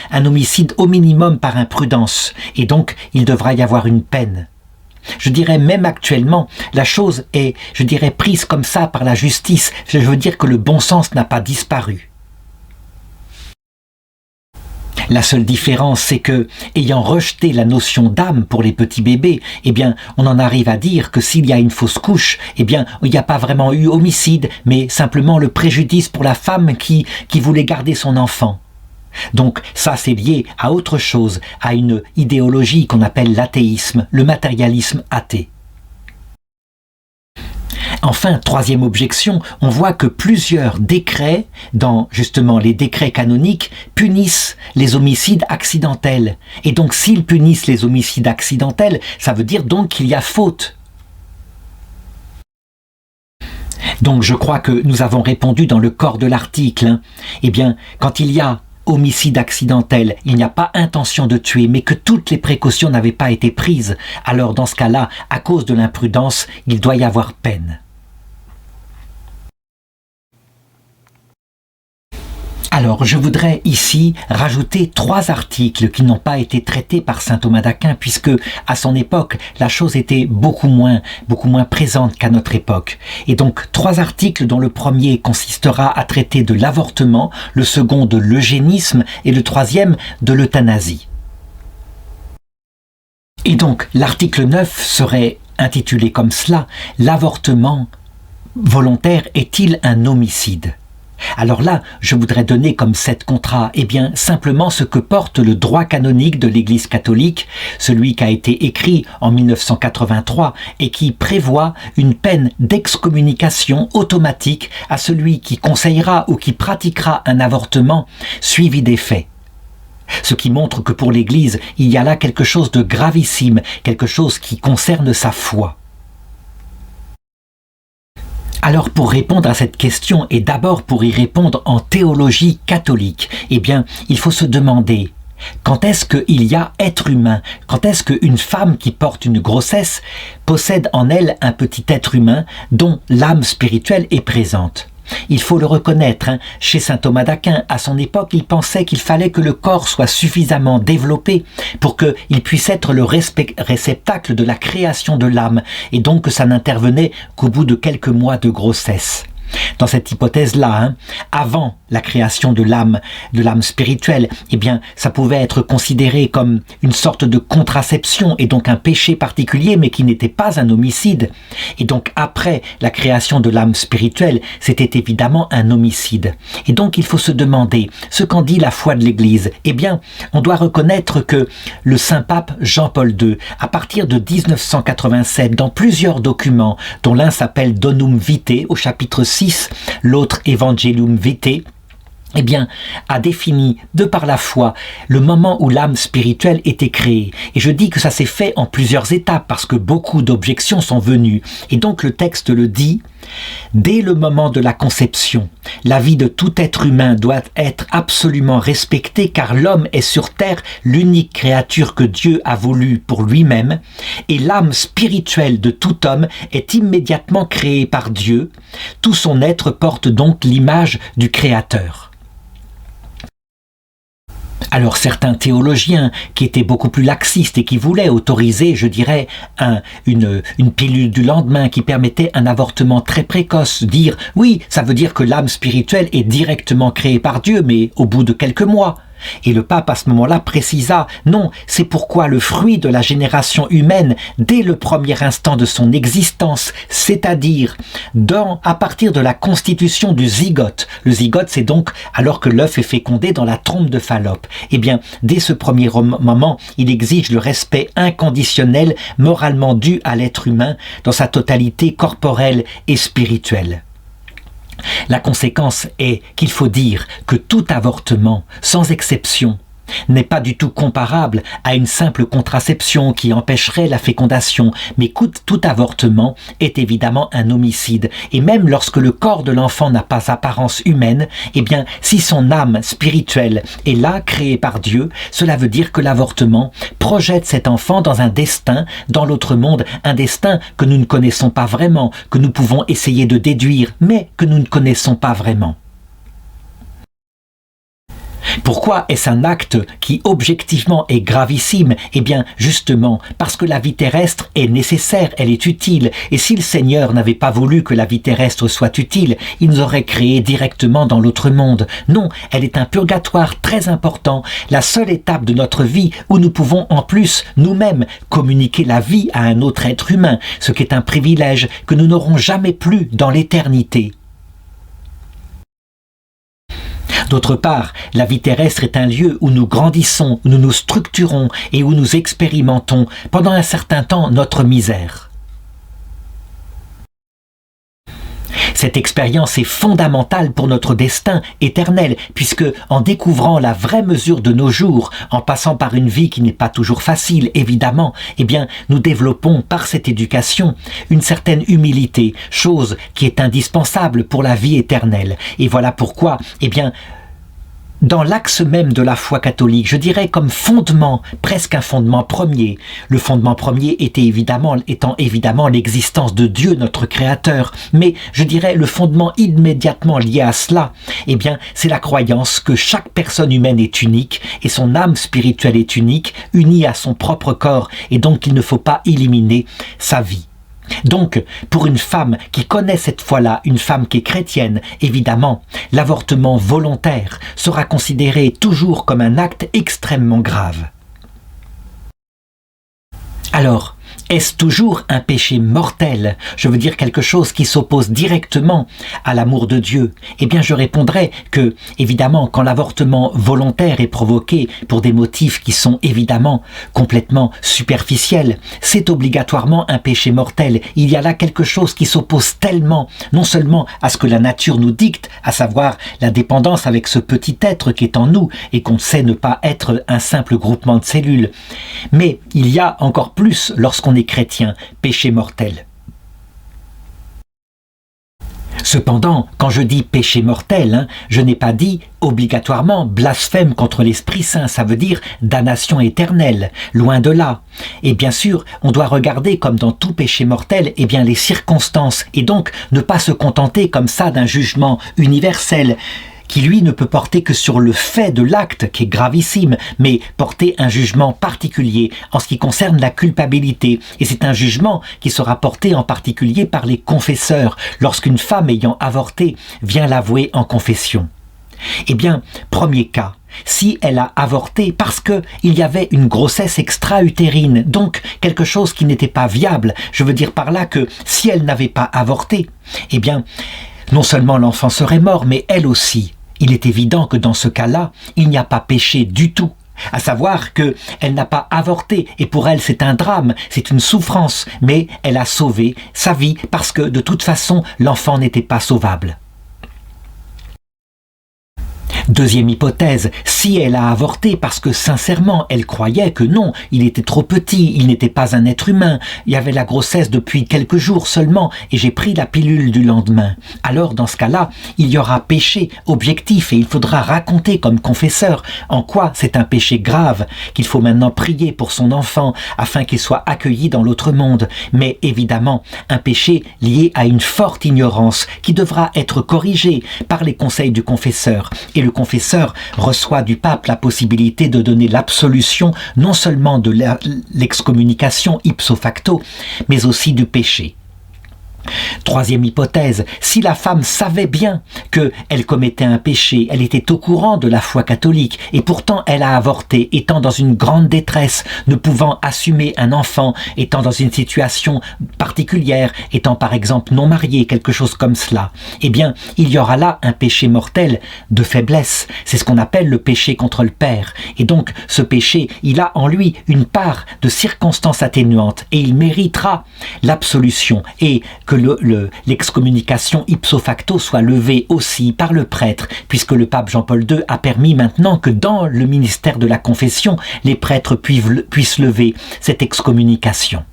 au minimum par imprudence, et donc il devra y avoir une peine. Je dirais même actuellement, la chose est, prise comme ça par la justice. Je veux dire que le bon sens n'a pas disparu. La seule différence, c'est que, ayant rejeté la notion d'âme pour les petits bébés, eh bien, on en arrive à dire que s'il y a une fausse couche, eh bien, il n'y a pas vraiment eu homicide, mais simplement le préjudice pour la femme qui voulait garder son enfant. Donc ça, c'est lié à autre chose, à une idéologie qu'on appelle l'athéisme, le matérialisme athée. Enfin, troisième objection, on voit que plusieurs décrets, dans justement les décrets canoniques, punissent les homicides accidentels. Et donc s'ils punissent les homicides accidentels, ça veut dire donc qu'il y a faute. Donc je crois que nous avons répondu dans le corps de l'article. Eh bien, quand il y a homicide accidentel, il n'y a pas intention de tuer, mais que toutes les précautions n'avaient pas été prises, alors dans ce cas-là, à cause de l'imprudence, il doit y avoir peine. Alors, je voudrais ici rajouter 3 articles qui n'ont pas été traités par saint Thomas d'Aquin, puisque à son époque, la chose était beaucoup moins présente qu'à notre époque. Et donc, 3 articles dont le premier consistera à traiter de l'avortement, le second de l'eugénisme et le troisième de l'euthanasie. Et donc, l'article 9 serait intitulé comme cela, « L'avortement volontaire est-il un homicide ?» Alors là, je voudrais donner comme 7 contrats, eh bien, simplement ce que porte le droit canonique de l'Église catholique, celui qui a été écrit en 1983 et qui prévoit une peine d'excommunication automatique à celui qui conseillera ou qui pratiquera un avortement suivi des faits. Ce qui montre que pour l'Église, il y a là quelque chose de gravissime, quelque chose qui concerne sa foi. Alors pour répondre à cette question, et d'abord pour y répondre en théologie catholique, eh bien, il faut se demander, quand est-ce qu'il y a être humain? Quand est-ce qu'une femme qui porte une grossesse possède en elle un petit être humain dont l'âme spirituelle est présente? Il faut le reconnaître, chez saint Thomas d'Aquin, à son époque, il pensait qu'il fallait que le corps soit suffisamment développé pour qu'il puisse être le réceptacle de la création de l'âme, et donc que ça n'intervenait qu'au bout de quelques mois de grossesse. Dans cette hypothèse-là, avant la création de l'âme spirituelle, eh bien, ça pouvait être considéré comme une sorte de contraception et donc un péché particulier, mais qui n'était pas un homicide. Et donc, après la création de l'âme spirituelle, c'était évidemment un homicide. Et donc, il faut se demander ce qu'en dit la foi de l'Église. Eh bien, on doit reconnaître que le Saint-Pape Jean-Paul II, à partir de 1987, dans plusieurs documents, dont l'un s'appelle Donum Vitae, au chapitre 6, l'autre Evangelium Vitae, eh bien, a défini, de par la foi, le moment où l'âme spirituelle était créée. Et je dis que ça s'est fait en plusieurs étapes, parce que beaucoup d'objections sont venues. Et donc le texte le dit, dès le moment de la conception, la vie de tout être humain doit être absolument respectée, car l'homme est sur terre l'unique créature que Dieu a voulu pour lui-même, et l'âme spirituelle de tout homme est immédiatement créée par Dieu. Tout son être porte donc l'image du Créateur. Alors certains théologiens qui étaient beaucoup plus laxistes et qui voulaient autoriser, je dirais, une pilule du lendemain qui permettait un avortement très précoce, dire oui, ça veut dire que l'âme spirituelle est directement créée par Dieu, mais au bout de quelques mois. Et le pape à ce moment-là précisa, non, c'est pourquoi le fruit de la génération humaine, dès le premier instant de son existence, c'est-à-dire à partir de la constitution du zygote. Le zygote, c'est donc alors que l'œuf est fécondé dans la trompe de Fallope. Eh bien, dès ce premier moment, il exige le respect inconditionnel moralement dû à l'être humain dans sa totalité corporelle et spirituelle. La conséquence est qu'il faut dire que tout avortement, sans exception, n'est pas du tout comparable à une simple contraception qui empêcherait la fécondation, mais tout avortement est évidemment un homicide. Et même lorsque le corps de l'enfant n'a pas apparence humaine, eh bien, si son âme spirituelle est là, créée par Dieu, cela veut dire que l'avortement projette cet enfant dans un destin, dans l'autre monde, un destin que nous ne connaissons pas vraiment, que nous pouvons essayer de déduire, mais que nous ne connaissons pas vraiment. Pourquoi est-ce un acte qui objectivement est gravissime? Eh bien, justement, parce que la vie terrestre est nécessaire, elle est utile. Et si le Seigneur n'avait pas voulu que la vie terrestre soit utile, il nous aurait créés directement dans l'autre monde. Non, elle est un purgatoire très important, la seule étape de notre vie où nous pouvons en plus nous-mêmes communiquer la vie à un autre être humain, ce qui est un privilège que nous n'aurons jamais plus dans l'éternité. D'autre part, la vie terrestre est un lieu où nous grandissons, où nous nous structurons et où nous expérimentons pendant un certain temps notre misère. Cette expérience est fondamentale pour notre destin éternel, puisque en découvrant la vraie mesure de nos jours, en passant par une vie qui n'est pas toujours facile, évidemment, eh bien, nous développons par cette éducation une certaine humilité, chose qui est indispensable pour la vie éternelle. Et voilà pourquoi, eh bien, dans l'axe même de la foi catholique, je dirais comme fondement, presque un fondement premier. Le fondement premier étant évidemment l'existence de Dieu, notre Créateur. Mais je dirais le fondement immédiatement lié à cela, eh bien, c'est la croyance que chaque personne humaine est unique et son âme spirituelle est unique, unie à son propre corps, et donc il ne faut pas éliminer sa vie. Donc, pour une femme qui connaît cette foi-là, une femme qui est chrétienne, évidemment, l'avortement volontaire sera considéré toujours comme un acte extrêmement grave. Alors, est-ce toujours un péché mortel? Je veux dire quelque chose qui s'oppose directement à l'amour de Dieu. Eh bien, je répondrai que, évidemment, quand l'avortement volontaire est provoqué pour des motifs qui sont évidemment complètement superficiels, c'est obligatoirement un péché mortel. Il y a là quelque chose qui s'oppose tellement, non seulement à ce que la nature nous dicte, à savoir la dépendance avec ce petit être qui est en nous et qu'on sait ne pas être un simple groupement de cellules, mais il y a encore plus lorsqu'on est chrétien, péché mortel. Cependant, quand je dis péché mortel, je n'ai pas dit obligatoirement blasphème contre l'Esprit Saint, ça veut dire damnation éternelle, loin de là. Et bien sûr, on doit regarder comme dans tout péché mortel, eh bien les circonstances, et donc ne pas se contenter comme ça d'un jugement universel, qui lui ne peut porter que sur le fait de l'acte qui est gravissime, mais porter un jugement particulier en ce qui concerne la culpabilité. Et c'est un jugement qui sera porté en particulier par les confesseurs, lorsqu'une femme ayant avorté vient l'avouer en confession. Eh bien, premier cas, si elle a avorté parce qu'il y avait une grossesse extra-utérine, donc quelque chose qui n'était pas viable, je veux dire par là que si elle n'avait pas avorté, eh bien, non seulement l'enfant serait mort, mais elle aussi. Il est évident que dans ce cas-là, il n'y a pas péché du tout. À savoir qu'elle n'a pas avorté, et pour elle c'est un drame, c'est une souffrance, mais elle a sauvé sa vie parce que de toute façon l'enfant n'était pas sauvable. Deuxième hypothèse, si elle a avorté parce que sincèrement elle croyait que non, il était trop petit, il n'était pas un être humain, il y avait la grossesse depuis quelques jours seulement et j'ai pris la pilule du lendemain. Alors dans ce cas-là, il y aura péché objectif et il faudra raconter comme confesseur en quoi c'est un péché grave, qu'il faut maintenant prier pour son enfant afin qu'il soit accueilli dans l'autre monde. Mais évidemment, un péché lié à une forte ignorance qui devra être corrigé par les conseils du confesseur. Et le confesseur reçoit du pape la possibilité de donner l'absolution non seulement de l'excommunication ipso facto, mais aussi du péché. Troisième hypothèse, si la femme savait bien qu'elle commettait un péché, elle était au courant de la foi catholique et pourtant elle a avorté, étant dans une grande détresse, ne pouvant assumer un enfant, étant dans une situation particulière, étant par exemple non mariée, quelque chose comme cela, eh bien il y aura là un péché mortel de faiblesse. C'est ce qu'on appelle le péché contre le Père. Et donc ce péché, il a en lui une part de circonstances atténuantes et il méritera l'absolution et que l'excommunication ipso facto soit levée aussi par le prêtre, puisque le pape Jean-Paul II a permis maintenant que dans le ministère de la confession, les prêtres puissent lever cette excommunication.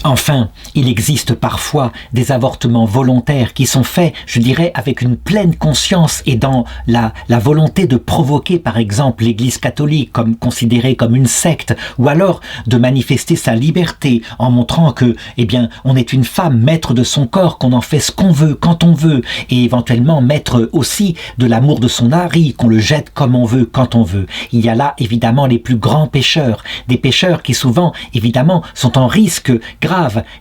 Enfin, il existe parfois des avortements volontaires qui sont faits, je dirais, avec une pleine conscience et dans la volonté de provoquer, par exemple, l'Église catholique comme considérée comme une secte, ou alors de manifester sa liberté en montrant que, eh bien, on est une femme maître de son corps, qu'on en fait ce qu'on veut, quand on veut, et éventuellement maître aussi de l'amour de son mari, qu'on le jette comme on veut, quand on veut. Il y a là, évidemment, les plus grands pécheurs, des pécheurs qui souvent, évidemment, sont en risque grave,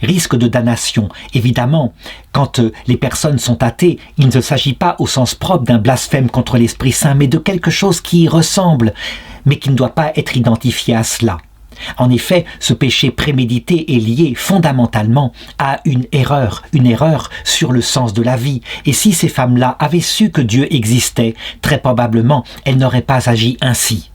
risque de damnation. Évidemment, quand les personnes sont athées, il ne s'agit pas au sens propre d'un blasphème contre l'Esprit Saint, mais de quelque chose qui y ressemble, mais qui ne doit pas être identifié à cela. En effet, ce péché prémédité est lié fondamentalement à une erreur sur le sens de la vie. Et si ces femmes-là avaient su que Dieu existait, très probablement, elles n'auraient pas agi ainsi.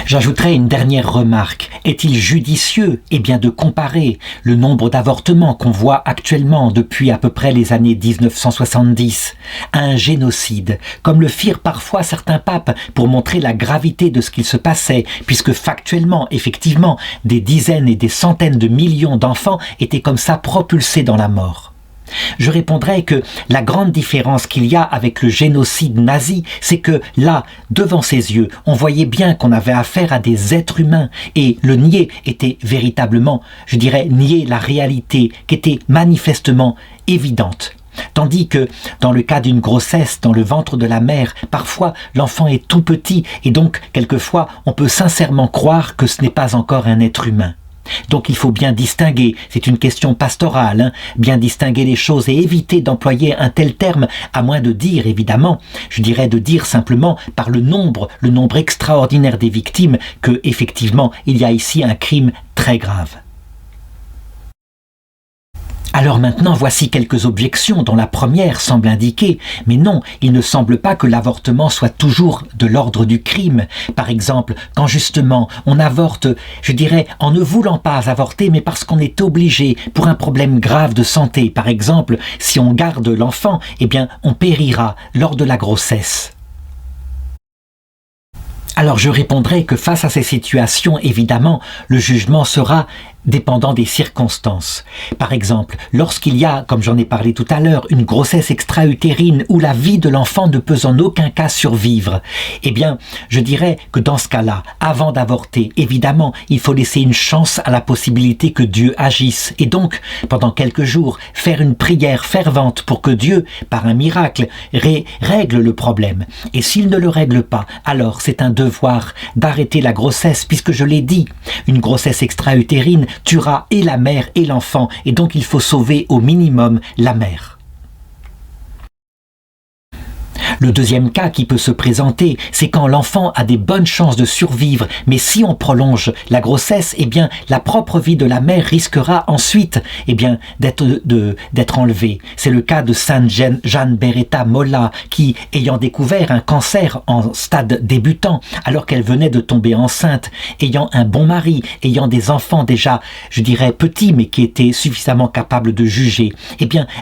J'ajouterai une dernière remarque. Est-il judicieux, de comparer le nombre d'avortements qu'on voit actuellement depuis à peu près les années 1970 à un génocide, comme le firent parfois certains papes pour montrer la gravité de ce qu'il se passait, puisque factuellement, effectivement, des dizaines et des centaines de millions d'enfants étaient comme ça propulsés dans la mort. Je répondrai que la grande différence qu'il y a avec le génocide nazi, c'est que là, devant ses yeux, on voyait bien qu'on avait affaire à des êtres humains et le nier était véritablement, je dirais, nier la réalité qui était manifestement évidente. Tandis que dans le cas d'une grossesse dans le ventre de la mère, parfois l'enfant est tout petit et donc quelquefois on peut sincèrement croire que ce n'est pas encore un être humain. Donc il faut bien distinguer, c'est une question pastorale, bien distinguer les choses et éviter d'employer un tel terme, à moins de dire évidemment, je dirais de dire simplement par le nombre extraordinaire des victimes, que effectivement il y a ici un crime très grave. Alors maintenant, voici quelques objections dont la première semble indiquer, mais non, il ne semble pas que l'avortement soit toujours de l'ordre du crime. Par exemple, quand justement on avorte, je dirais, en ne voulant pas avorter, mais parce qu'on est obligé pour un problème grave de santé. Par exemple, si on garde l'enfant, on périra lors de la grossesse. Alors je répondrai que face à ces situations, évidemment, le jugement sera dépendant des circonstances. Par exemple, lorsqu'il y a, comme j'en ai parlé tout à l'heure, une grossesse extra-utérine où la vie de l'enfant ne peut en aucun cas survivre, je dirais que dans ce cas-là, avant d'avorter, évidemment, il faut laisser une chance à la possibilité que Dieu agisse. Et donc, pendant quelques jours, faire une prière fervente pour que Dieu, par un miracle, règle le problème. Et s'il ne le règle pas, alors c'est un devoir d'arrêter la grossesse, puisque je l'ai dit, une grossesse extra-utérine tuera et la mère et l'enfant, et donc il faut sauver au minimum la mère. Le deuxième cas qui peut se présenter, c'est quand l'enfant a des bonnes chances de survivre, mais si on prolonge la grossesse, la propre vie de la mère risquera ensuite, d'être enlevée. C'est le cas de Sainte Jeanne Beretta Molla, qui, ayant découvert un cancer en stade débutant, alors qu'elle venait de tomber enceinte, ayant un bon mari, ayant des enfants déjà, je dirais petits, mais qui étaient suffisamment capables de juger,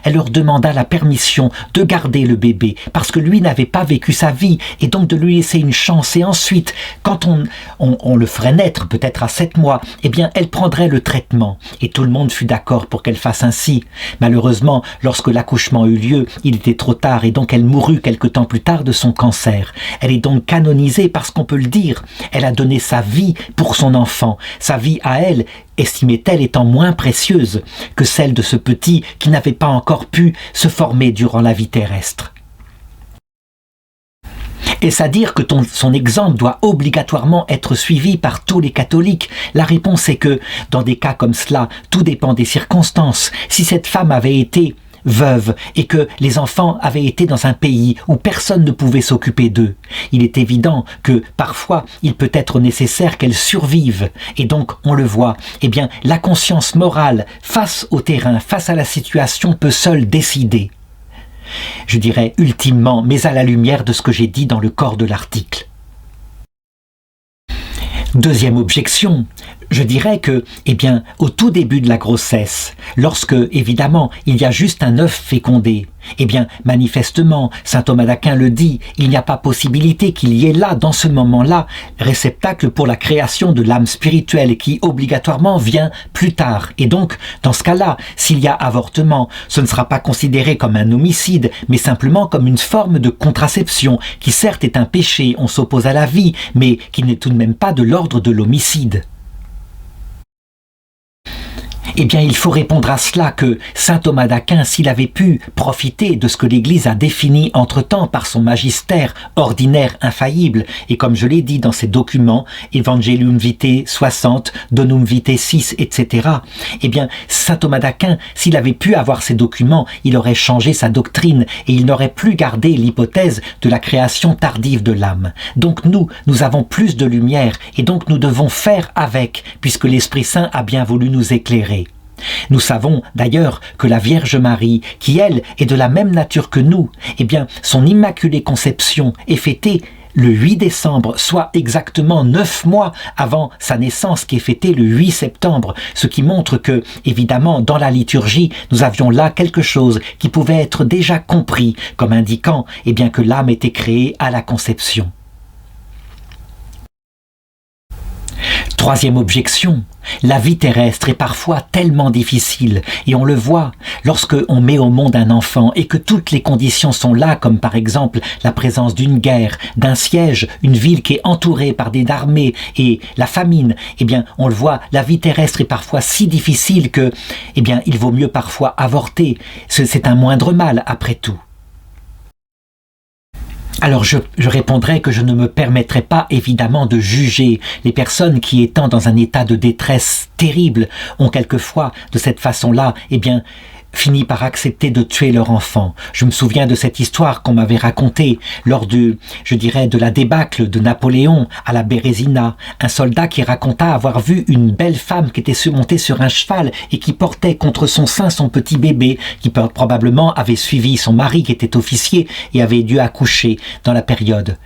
elle leur demanda la permission de garder le bébé, parce que lui n'avait pas vécu sa vie, et donc de lui laisser une chance. Et ensuite, quand on le ferait naître, peut-être à 7 mois, elle prendrait le traitement. Et tout le monde fut d'accord pour qu'elle fasse ainsi. Malheureusement, lorsque l'accouchement eut lieu, il était trop tard, et donc elle mourut quelque temps plus tard de son cancer. Elle est donc canonisée parce qu'on peut le dire. Elle a donné sa vie pour son enfant. Sa vie à elle, estimait-elle étant moins précieuse que celle de ce petit qui n'avait pas encore pu se former durant la vie terrestre. Est-ce à dire que son exemple doit obligatoirement être suivi par tous les catholiques? La réponse est que, dans des cas comme cela, tout dépend des circonstances. Si cette femme avait été veuve et que les enfants avaient été dans un pays où personne ne pouvait s'occuper d'eux, il est évident que parfois il peut être nécessaire qu'elle survive. Et donc, on le voit, eh bien, la conscience morale face au terrain, face à la situation, peut seule décider. Je dirais ultimement, mais à la lumière de ce que j'ai dit dans le corps de l'article. Deuxième objection, je dirais que, eh bien, au tout début de la grossesse, lorsque, évidemment, il y a juste un œuf fécondé, eh bien, manifestement, saint Thomas d'Aquin le dit, il n'y a pas possibilité qu'il y ait là, dans ce moment-là, réceptacle pour la création de l'âme spirituelle qui, obligatoirement, vient plus tard. Et donc, dans ce cas-là, s'il y a avortement, ce ne sera pas considéré comme un homicide, mais simplement comme une forme de contraception, qui certes est un péché, on s'oppose à la vie, mais qui n'est tout de même pas de l'ordre de l'homicide. Eh bien, il faut répondre à cela que saint Thomas d'Aquin, s'il avait pu profiter de ce que l'Église a défini entre-temps par son magistère ordinaire infaillible, et comme je l'ai dit dans ses documents, Evangelium Vitae 60, Donum Vitae 6, etc., eh bien, saint Thomas d'Aquin, s'il avait pu avoir ces documents, il aurait changé sa doctrine, et il n'aurait plus gardé l'hypothèse de la création tardive de l'âme. Donc nous avons plus de lumière, et donc nous devons faire avec, puisque l'Esprit Saint a bien voulu nous éclairer. Nous savons d'ailleurs que la Vierge Marie, qui elle est de la même nature que nous, eh bien son immaculée conception est fêtée le 8 décembre, soit exactement 9 mois avant sa naissance qui est fêtée le 8 septembre, ce qui montre que, évidemment, dans la liturgie, nous avions là quelque chose qui pouvait être déjà compris comme indiquant eh bien, que l'âme était créée à la conception. Troisième objection, la vie terrestre est parfois tellement difficile, et on le voit lorsque on met au monde un enfant et que toutes les conditions sont là, comme par exemple la présence d'une guerre, d'un siège, une ville qui est entourée par des armées et la famine. Eh bien, on le voit, la vie terrestre est parfois si difficile que, eh bien, il vaut mieux parfois avorter. C'est un moindre mal après tout. Alors je répondrai que je ne me permettrai pas évidemment de juger les personnes qui, étant dans un état de détresse terrible, ont quelquefois de cette façon-là, eh bien, fini par accepter de tuer leur enfant. Je me souviens de cette histoire qu'on m'avait racontée lors de la débâcle de Napoléon à la Bérésina. Un soldat qui raconta avoir vu une belle femme qui était montée sur un cheval et qui portait contre son sein son petit bébé, qui probablement avait suivi son mari qui était officier et avait dû accoucher dans la période.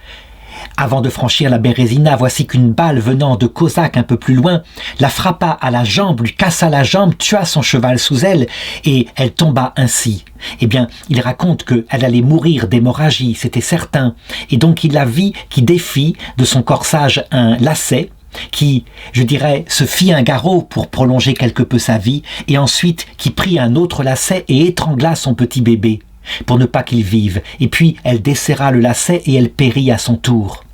Avant de franchir la Bérésina, voici qu'une balle venant de Cosaque un peu plus loin la frappa à la jambe, lui cassa la jambe, tua son cheval sous elle et elle tomba ainsi. Eh bien, il raconte qu'elle allait mourir d'hémorragie, c'était certain. Et donc il la vit qui défit de son corsage un lacet, qui, se fit un garrot pour prolonger quelque peu sa vie, et ensuite qui prit un autre lacet et étrangla son petit bébé, pour ne pas qu'il vive, et puis elle desserra le lacet et elle périt à son tour.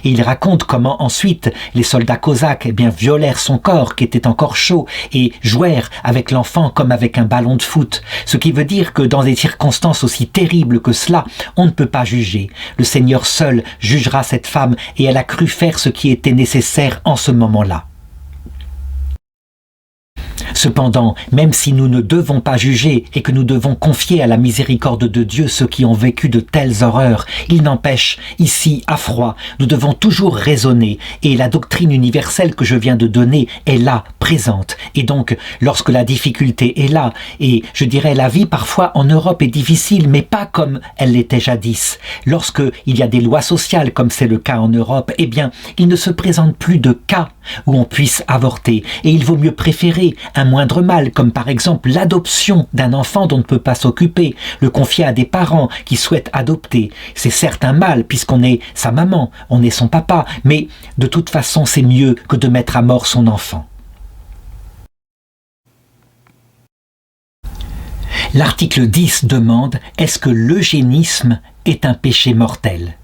Et il raconte comment ensuite les soldats cosaques violèrent son corps qui était encore chaud et jouèrent avec l'enfant comme avec un ballon de foot, ce qui veut dire que dans des circonstances aussi terribles que cela, on ne peut pas juger. Le Seigneur seul jugera cette femme et elle a cru faire ce qui était nécessaire en ce moment-là. Cependant, même si nous ne devons pas juger et que nous devons confier à la miséricorde de Dieu ceux qui ont vécu de telles horreurs, il n'empêche, ici, à froid, nous devons toujours raisonner et la doctrine universelle que je viens de donner est là, présente. Et donc, lorsque la difficulté est là, et la vie parfois en Europe est difficile, mais pas comme elle l'était jadis. Lorsque il y a des lois sociales comme c'est le cas en Europe, il ne se présente plus de cas où on puisse avorter et il vaut mieux préférer un moindre mal, comme par exemple l'adoption d'un enfant dont on ne peut pas s'occuper, le confier à des parents qui souhaitent adopter. C'est certes un mal puisqu'on est sa maman, on est son papa, mais de toute façon c'est mieux que de mettre à mort son enfant. L'article 10 demande « Est-ce que l'eugénisme est un péché mortel ?»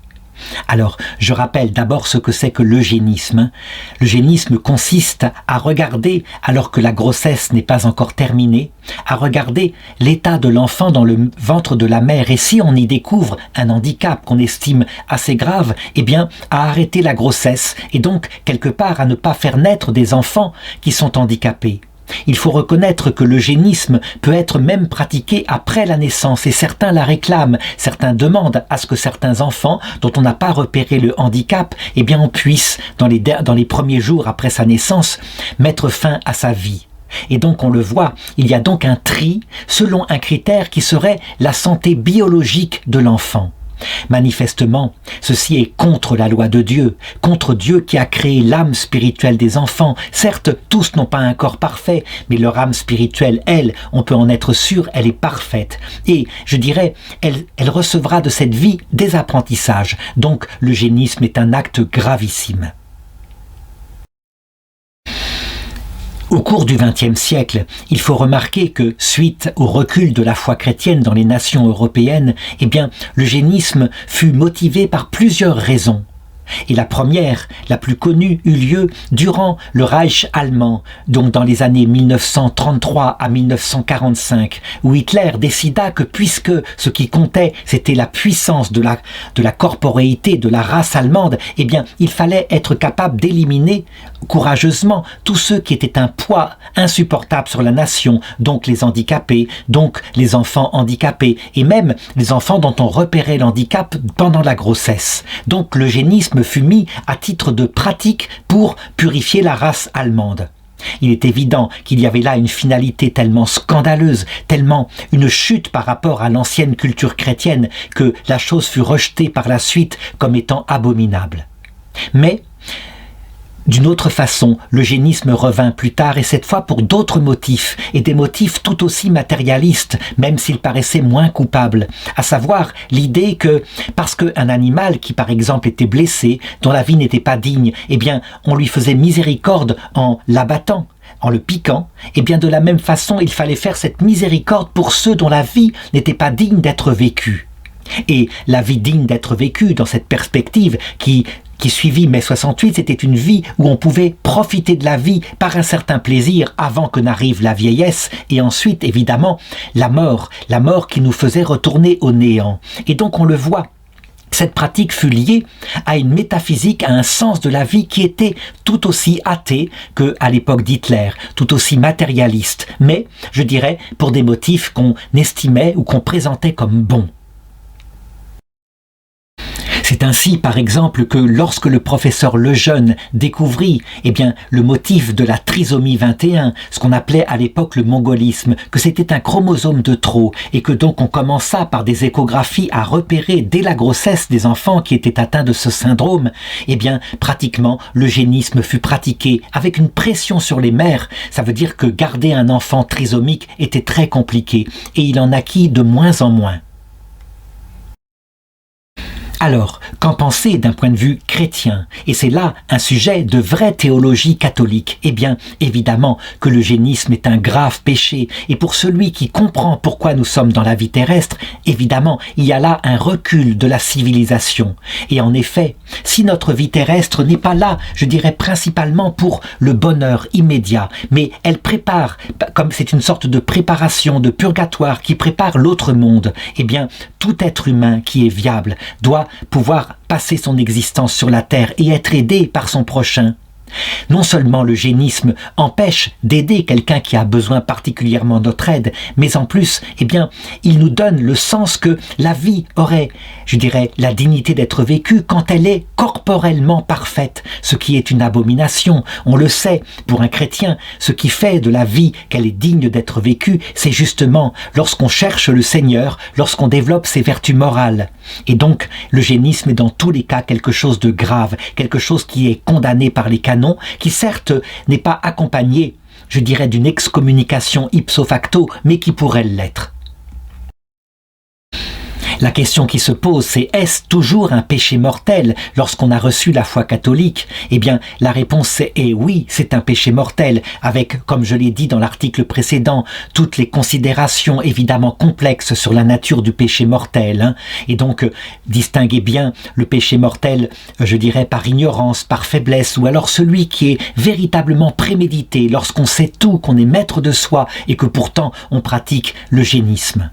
Alors, je rappelle d'abord ce que c'est que l'eugénisme. L'eugénisme consiste à regarder, alors que la grossesse n'est pas encore terminée, à regarder l'état de l'enfant dans le ventre de la mère. Et si on y découvre un handicap qu'on estime assez grave, eh bien, à arrêter la grossesse et donc, quelque part, à ne pas faire naître des enfants qui sont handicapés. Il faut reconnaître que l'eugénisme peut être même pratiqué après la naissance et certains la réclament. Certains demandent à ce que certains enfants dont on n'a pas repéré le handicap, eh bien on puisse, dans les premiers jours après sa naissance, mettre fin à sa vie. Et donc on le voit, il y a donc un tri selon un critère qui serait la santé biologique de l'enfant. Manifestement, ceci est contre la loi de Dieu, contre Dieu qui a créé l'âme spirituelle des enfants. Certes, tous n'ont pas un corps parfait, mais leur âme spirituelle, elle, on peut en être sûr, elle est parfaite. Et, je dirais, elle recevra de cette vie des apprentissages. Donc, l'eugénisme est un acte gravissime. Au cours du XXe siècle, il faut remarquer que, suite au recul de la foi chrétienne dans les nations européennes, eh bien, l'eugénisme fut motivé par plusieurs raisons. Et la première, la plus connue, eut lieu durant le Reich allemand, donc dans les années 1933 à 1945, où Hitler décida que puisque ce qui comptait, c'était la puissance de la corporéité, de la race allemande, eh bien, il fallait être capable d'éliminer courageusement tous ceux qui étaient un poids insupportable sur la nation, donc les handicapés, donc les enfants handicapés, et même les enfants dont on repérait l'handicap pendant la grossesse. Donc l'eugénisme fut mis à titre de pratique pour purifier la race allemande. Il est évident qu'il y avait là une finalité tellement scandaleuse, tellement une chute par rapport à l'ancienne culture chrétienne, que la chose fut rejetée par la suite comme étant abominable. Mais, d'une autre façon, l'eugénisme revint plus tard et cette fois pour d'autres motifs, et des motifs tout aussi matérialistes, même s'ils paraissaient moins coupables, à savoir l'idée que, parce qu'un animal qui par exemple était blessé, dont la vie n'était pas digne, eh bien on lui faisait miséricorde en l'abattant, en le piquant, et bien de la même façon il fallait faire cette miséricorde pour ceux dont la vie n'était pas digne d'être vécue. Et la vie digne d'être vécue dans cette perspective qui suivit mai 68, c'était une vie où on pouvait profiter de la vie par un certain plaisir avant que n'arrive la vieillesse et ensuite évidemment la mort qui nous faisait retourner au néant. Et donc on le voit, cette pratique fut liée à une métaphysique, à un sens de la vie qui était tout aussi athée qu'à l'époque d'Hitler, tout aussi matérialiste, mais je dirais pour des motifs qu'on estimait ou qu'on présentait comme bons. C'est ainsi, par exemple, que lorsque le professeur Lejeune découvrit le motif de la trisomie 21, ce qu'on appelait à l'époque le mongolisme, que c'était un chromosome de trop, et que donc on commença par des échographies à repérer dès la grossesse des enfants qui étaient atteints de ce syndrome, pratiquement, l'eugénisme fut pratiqué avec une pression sur les mères. Ça veut dire que garder un enfant trisomique était très compliqué, et il en naquit de moins en moins. Alors, qu'en penser d'un point de vue chrétien? Et c'est là un sujet de vraie théologie catholique. Eh bien, évidemment que l'eugénisme est un grave péché. Et pour celui qui comprend pourquoi nous sommes dans la vie terrestre, évidemment, il y a là un recul de la civilisation. Et en effet, si notre vie terrestre n'est pas là, je dirais principalement pour le bonheur immédiat, mais elle prépare, comme c'est une sorte de préparation, de purgatoire qui prépare l'autre monde, eh bien, tout être humain qui est viable doit pouvoir passer son existence sur la terre et être aidé par son prochain. Non seulement l'eugénisme empêche d'aider quelqu'un qui a besoin particulièrement de notre aide, mais en plus, il nous donne le sens que la vie aurait, je dirais, la dignité d'être vécue quand elle est corporellement parfaite, ce qui est une abomination. On le sait, pour un chrétien, ce qui fait de la vie qu'elle est digne d'être vécue, c'est justement lorsqu'on cherche le Seigneur, lorsqu'on développe ses vertus morales. Et donc, l'eugénisme est dans tous les cas quelque chose de grave, quelque chose qui est condamné par les canons, qui certes n'est pas accompagné, je dirais, d'une excommunication ipso facto, mais qui pourrait l'être. La question qui se pose, c'est est-ce toujours un péché mortel lorsqu'on a reçu la foi catholique? Eh bien, la réponse est oui, c'est un péché mortel, avec, comme je l'ai dit dans l'article précédent, toutes les considérations évidemment complexes sur la nature du péché mortel. Hein. Et donc, distinguez bien le péché mortel, je dirais, par ignorance, par faiblesse, ou alors celui qui est véritablement prémédité, lorsqu'on sait tout, qu'on est maître de soi, et que pourtant on pratique l'eugénisme.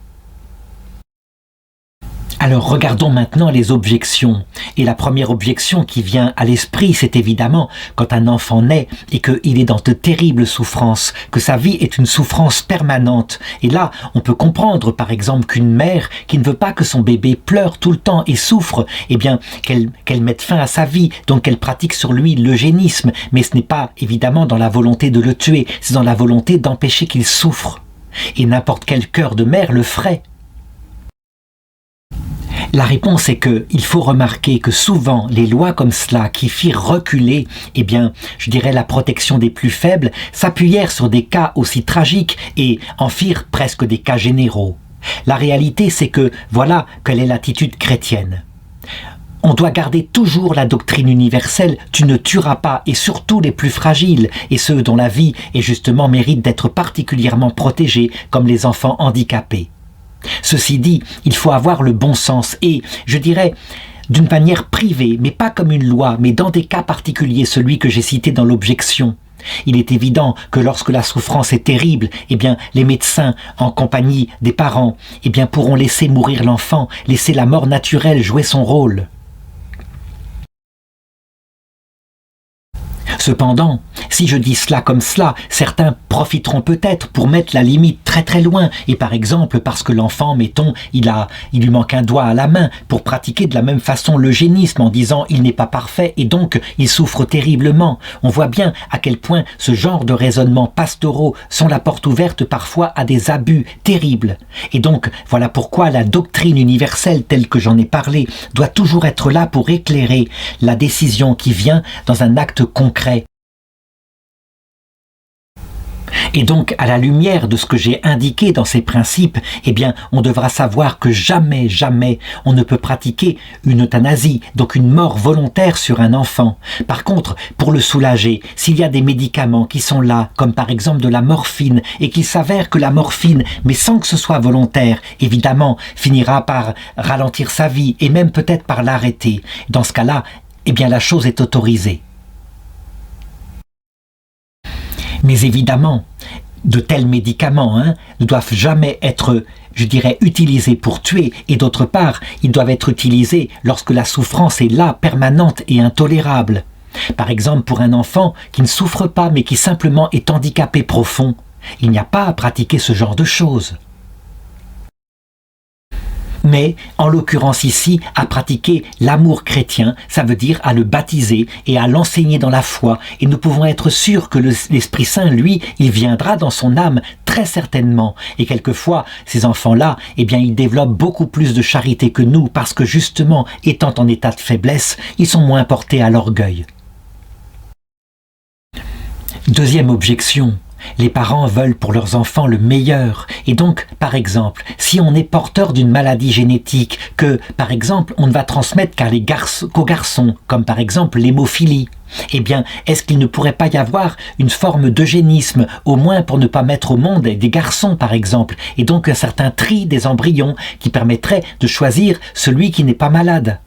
Alors regardons maintenant les objections. Et la première objection qui vient à l'esprit, c'est évidemment quand un enfant naît et qu'il est dans de terribles souffrances, que sa vie est une souffrance permanente. Et là, on peut comprendre par exemple qu'une mère qui ne veut pas que son bébé pleure tout le temps et souffre, eh bien qu'elle mette fin à sa vie, donc qu'elle pratique sur lui l'eugénisme. Mais ce n'est pas évidemment dans la volonté de le tuer, c'est dans la volonté d'empêcher qu'il souffre. Et n'importe quel cœur de mère le ferait. La réponse est qu'il faut remarquer que souvent les lois comme cela qui firent reculer, eh bien, je dirais la protection des plus faibles, s'appuyèrent sur des cas aussi tragiques et en firent presque des cas généraux. La réalité, c'est que voilà quelle est l'attitude chrétienne. On doit garder toujours la doctrine universelle « tu ne tueras pas » et surtout les plus fragiles et ceux dont la vie est justement mérite d'être particulièrement protégée comme les enfants handicapés. Ceci dit, il faut avoir le bon sens et, je dirais, d'une manière privée, mais pas comme une loi, mais dans des cas particuliers, celui que j'ai cité dans l'objection. Il est évident que lorsque la souffrance est terrible, eh bien, les médecins, en compagnie des parents, eh bien, pourront laisser mourir l'enfant, laisser la mort naturelle jouer son rôle. Cependant, si je dis cela comme cela, certains profiteront peut-être pour mettre la limite très très loin, et par exemple parce que l'enfant, mettons, il lui manque un doigt à la main, pour pratiquer de la même façon l'eugénisme en disant il n'est pas parfait et donc il souffre terriblement. On voit bien à quel point ce genre de raisonnements pastoraux sont la porte ouverte parfois à des abus terribles. Et donc voilà pourquoi la doctrine universelle telle que j'en ai parlé doit toujours être là pour éclairer la décision qui vient dans un acte concret. Et donc, à la lumière de ce que j'ai indiqué dans ces principes, eh bien, on devra savoir que jamais, jamais, on ne peut pratiquer une euthanasie, donc une mort volontaire sur un enfant. Par contre, pour le soulager, s'il y a des médicaments qui sont là, comme par exemple de la morphine, et qu'il s'avère que la morphine, mais sans que ce soit volontaire, évidemment, finira par ralentir sa vie, et même peut-être par l'arrêter. Dans ce cas-là, eh bien, la chose est autorisée. Mais évidemment, de tels médicaments ne doivent jamais être, je dirais, utilisés pour tuer. Et d'autre part, ils doivent être utilisés lorsque la souffrance est là, permanente et intolérable. Par exemple, pour un enfant qui ne souffre pas, mais qui simplement est handicapé profond, il n'y a pas à pratiquer ce genre de choses. Mais, en l'occurrence ici, à pratiquer l'amour chrétien, ça veut dire à le baptiser et à l'enseigner dans la foi. Et nous pouvons être sûrs que l'Esprit Saint, lui, il viendra dans son âme très certainement. Et quelquefois, ces enfants-là, eh bien, ils développent beaucoup plus de charité que nous parce que justement, étant en état de faiblesse, ils sont moins portés à l'orgueil. Deuxième objection. Les parents veulent pour leurs enfants le meilleur. Et donc, par exemple, si on est porteur d'une maladie génétique que, par exemple, on ne va transmettre qu'aux garçons, comme par exemple l'hémophilie, eh bien, est-ce qu'il ne pourrait pas y avoir une forme d'eugénisme, au moins pour ne pas mettre au monde des garçons, par exemple, et donc un certain tri des embryons qui permettrait de choisir celui qui n'est pas malade?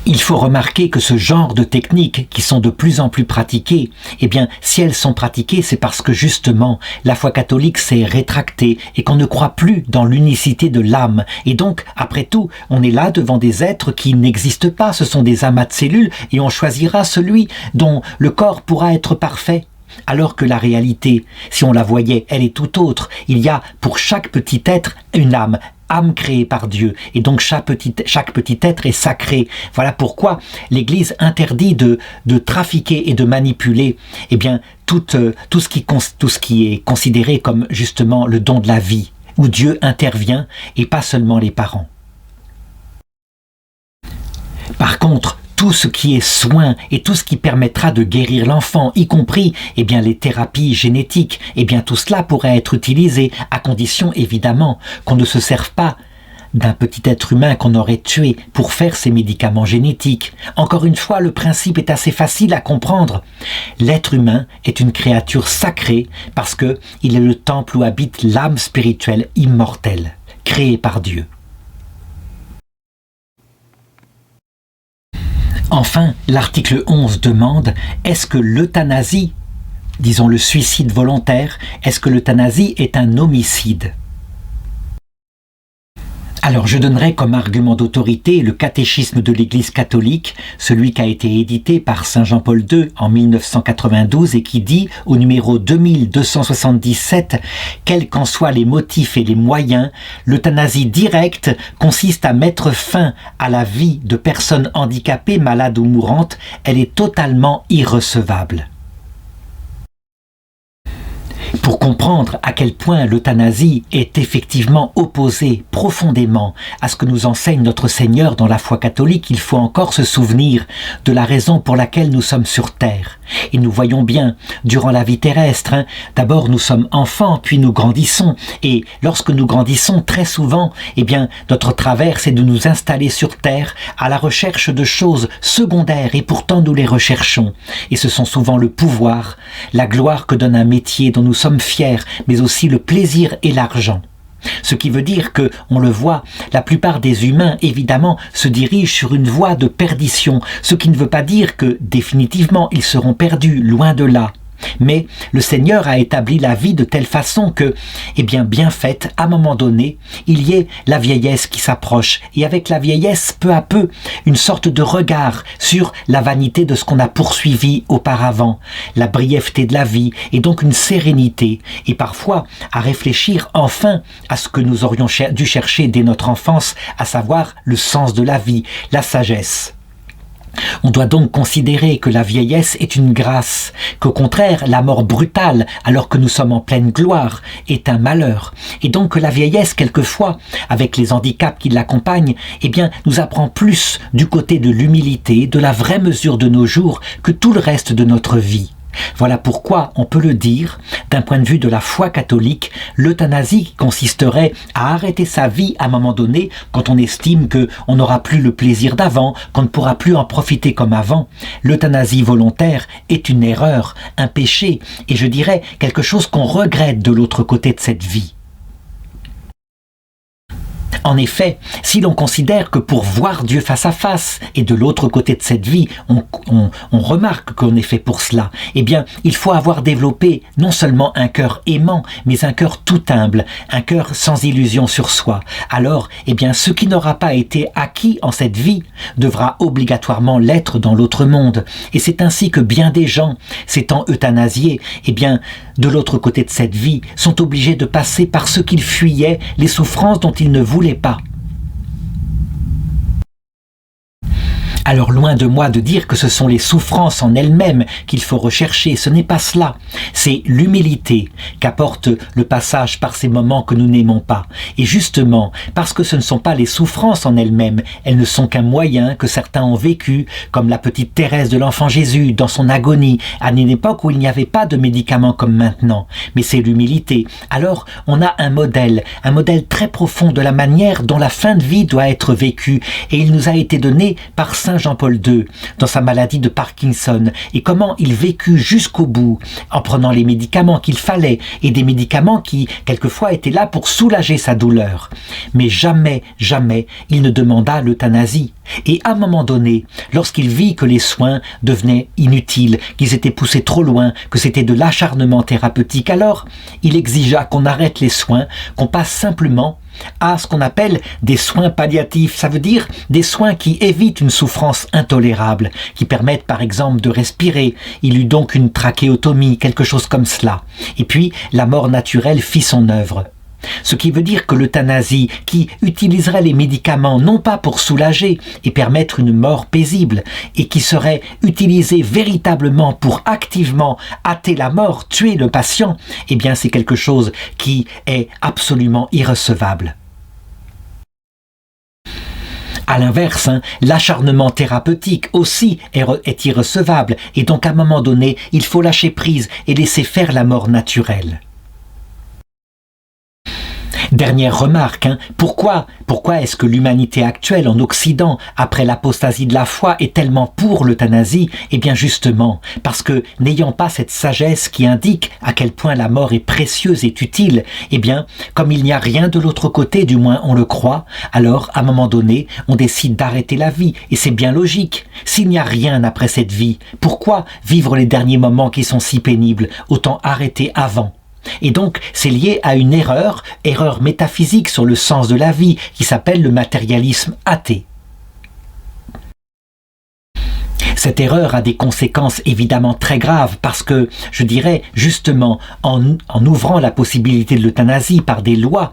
Il faut remarquer que ce genre de techniques qui sont de plus en plus pratiquées, eh bien, si elles sont pratiquées, c'est parce que justement, la foi catholique s'est rétractée et qu'on ne croit plus dans l'unicité de l'âme. Et donc, après tout, on est là devant des êtres qui n'existent pas, ce sont des amas de cellules et on choisira celui dont le corps pourra être parfait. Alors que la réalité, si on la voyait, elle est tout autre. Il y a pour chaque petit être une âme créée par Dieu, et donc chaque petit être est sacré. Voilà pourquoi l'Église interdit de trafiquer et de manipuler eh bien, tout ce qui est considéré comme justement le don de la vie, où Dieu intervient, et pas seulement les parents. Par contre, tout ce qui est soin et tout ce qui permettra de guérir l'enfant, y compris les thérapies génétiques, tout cela pourrait être utilisé, à condition évidemment qu'on ne se serve pas d'un petit être humain qu'on aurait tué pour faire ces médicaments génétiques. Encore une fois, le principe est assez facile à comprendre. L'être humain est une créature sacrée parce que il est le temple où habite l'âme spirituelle immortelle, créée par Dieu. Enfin, l'article 11 demande, est-ce que l'euthanasie, disons le suicide volontaire, est-ce que l'euthanasie est un homicide ? Alors je donnerai comme argument d'autorité le catéchisme de l'Église catholique, celui qui a été édité par Saint Jean-Paul II en 1992 et qui dit au numéro 2277 « Quels qu'en soient les motifs et les moyens, l'euthanasie directe consiste à mettre fin à la vie de personnes handicapées, malades ou mourantes, elle est totalement irrecevable. » Pour comprendre à quel point l'euthanasie est effectivement opposée profondément à ce que nous enseigne notre Seigneur dans la foi catholique, il faut encore se souvenir de la raison pour laquelle nous sommes sur terre. Et nous voyons bien, durant la vie terrestre, d'abord nous sommes enfants, puis nous grandissons. Et lorsque nous grandissons, très souvent, notre travers, c'est de nous installer sur terre à la recherche de choses secondaires, et pourtant nous les recherchons. Et ce sont souvent le pouvoir, la gloire que donne un métier dont nous sommes fiers, mais aussi le plaisir et l'argent. Ce qui veut dire que, on le voit, la plupart des humains, évidemment, se dirigent sur une voie de perdition, ce qui ne veut pas dire que, définitivement, ils seront perdus, loin de là. Mais le Seigneur a établi la vie de telle façon que, bien faite, à un moment donné, il y ait la vieillesse qui s'approche, et avec la vieillesse, peu à peu, une sorte de regard sur la vanité de ce qu'on a poursuivi auparavant, la brièveté de la vie, et donc une sérénité, et parfois à réfléchir enfin à ce que nous aurions dû chercher dès notre enfance, à savoir le sens de la vie, la sagesse. On doit donc considérer que la vieillesse est une grâce, qu'au contraire, la mort brutale, alors que nous sommes en pleine gloire, est un malheur. Et donc que la vieillesse, quelquefois, avec les handicaps qui l'accompagnent, nous apprend plus du côté de l'humilité, de la vraie mesure de nos jours, que tout le reste de notre vie. Voilà pourquoi on peut le dire, d'un point de vue de la foi catholique, l'euthanasie consisterait à arrêter sa vie à un moment donné quand on estime qu'on n'aura plus le plaisir d'avant, qu'on ne pourra plus en profiter comme avant. L'euthanasie volontaire est une erreur, un péché, et je dirais quelque chose qu'on regrette de l'autre côté de cette vie. En effet, si l'on considère que pour voir Dieu face à face, et de l'autre côté de cette vie, on remarque qu'on est fait pour cela, il faut avoir développé non seulement un cœur aimant, mais un cœur tout humble, un cœur sans illusion sur soi. Alors, ce qui n'aura pas été acquis en cette vie devra obligatoirement l'être dans l'autre monde. Et c'est ainsi que bien des gens, s'étant euthanasiés, de l'autre côté de cette vie, sont obligés de passer par ce qu'ils fuyaient, les souffrances dont ils ne voulaient pas. Alors loin de moi de dire que ce sont les souffrances en elles-mêmes qu'il faut rechercher, ce n'est pas cela. C'est l'humilité qu'apporte le passage par ces moments que nous n'aimons pas. Et justement, parce que ce ne sont pas les souffrances en elles-mêmes, elles ne sont qu'un moyen que certains ont vécu, comme la petite Thérèse de l'Enfant Jésus dans son agonie, à une époque où il n'y avait pas de médicaments comme maintenant. Mais c'est l'humilité. Alors on a un modèle très profond de la manière dont la fin de vie doit être vécue. Et il nous a été donné par Saint Jean-Paul II dans sa maladie de Parkinson et comment il vécut jusqu'au bout en prenant les médicaments qu'il fallait et des médicaments qui quelquefois étaient là pour soulager sa douleur. Mais jamais il ne demanda l'euthanasie. Et à un moment donné, lorsqu'il vit que les soins devenaient inutiles, qu'ils étaient poussés trop loin, que c'était de l'acharnement thérapeutique, alors il exigea qu'on arrête les soins, qu'on passe simplement à ce qu'on appelle des soins palliatifs. Ça veut dire des soins qui évitent une souffrance intolérable, qui permettent par exemple de respirer. Il eut donc une trachéotomie, quelque chose comme cela. Et puis la mort naturelle fit son œuvre. Ce qui veut dire que l'euthanasie, qui utiliserait les médicaments non pas pour soulager et permettre une mort paisible, et qui serait utilisée véritablement pour activement hâter la mort, tuer le patient, c'est quelque chose qui est absolument irrecevable. À l'inverse, l'acharnement thérapeutique aussi est irrecevable et donc à un moment donné, il faut lâcher prise et laisser faire la mort naturelle. Dernière remarque, pourquoi est-ce que l'humanité actuelle en Occident, après l'apostasie de la foi, est tellement pour l'euthanasie? Eh bien justement, parce que n'ayant pas cette sagesse qui indique à quel point la mort est précieuse et utile, eh bien, comme il n'y a rien de l'autre côté, du moins on le croit, alors à un moment donné, on décide d'arrêter la vie, et c'est bien logique. S'il n'y a rien après cette vie, pourquoi vivre les derniers moments qui sont si pénibles? Autant arrêter avant. Et donc, c'est lié à une erreur métaphysique sur le sens de la vie, qui s'appelle le matérialisme athée. Cette erreur a des conséquences évidemment très graves parce que, je dirais, justement, en ouvrant la possibilité de l'euthanasie par des lois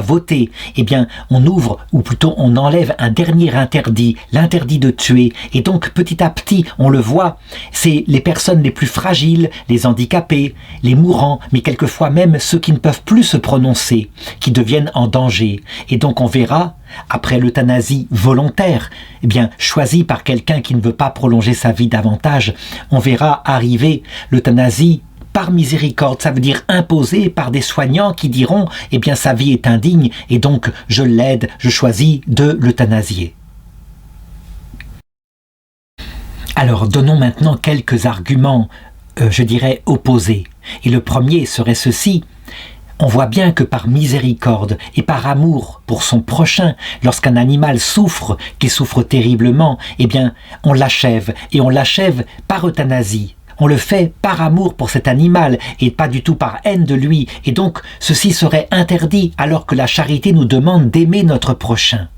votées, eh bien, on ouvre, ou plutôt on enlève un dernier interdit, l'interdit de tuer. Et donc, petit à petit, on le voit, c'est les personnes les plus fragiles, les handicapés, les mourants, mais quelquefois même ceux qui ne peuvent plus se prononcer, qui deviennent en danger. Et donc, on verra, après l'euthanasie volontaire, eh bien, choisie par quelqu'un qui ne veut pas prolonger sa vie davantage, on verra arriver l'euthanasie par miséricorde, ça veut dire imposée par des soignants qui diront « eh bien, sa vie est indigne et donc je l'aide, je choisis de l'euthanasier ». Alors, donnons maintenant quelques arguments, je dirais, opposés. Et le premier serait ceci. On voit bien que par miséricorde et par amour pour son prochain, lorsqu'un animal souffre, qu'il souffre terriblement, eh bien, on l'achève, et on l'achève par euthanasie. On le fait par amour pour cet animal, et pas du tout par haine de lui, et donc ceci serait interdit, alors que la charité nous demande d'aimer notre prochain.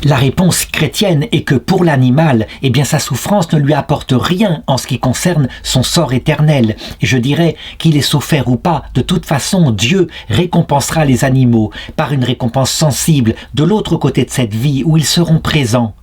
La réponse chrétienne est que pour l'animal, eh bien sa souffrance ne lui apporte rien en ce qui concerne son sort éternel. Et je dirais qu'il ait souffert ou pas, de toute façon Dieu récompensera les animaux par une récompense sensible de l'autre côté de cette vie où ils seront présents.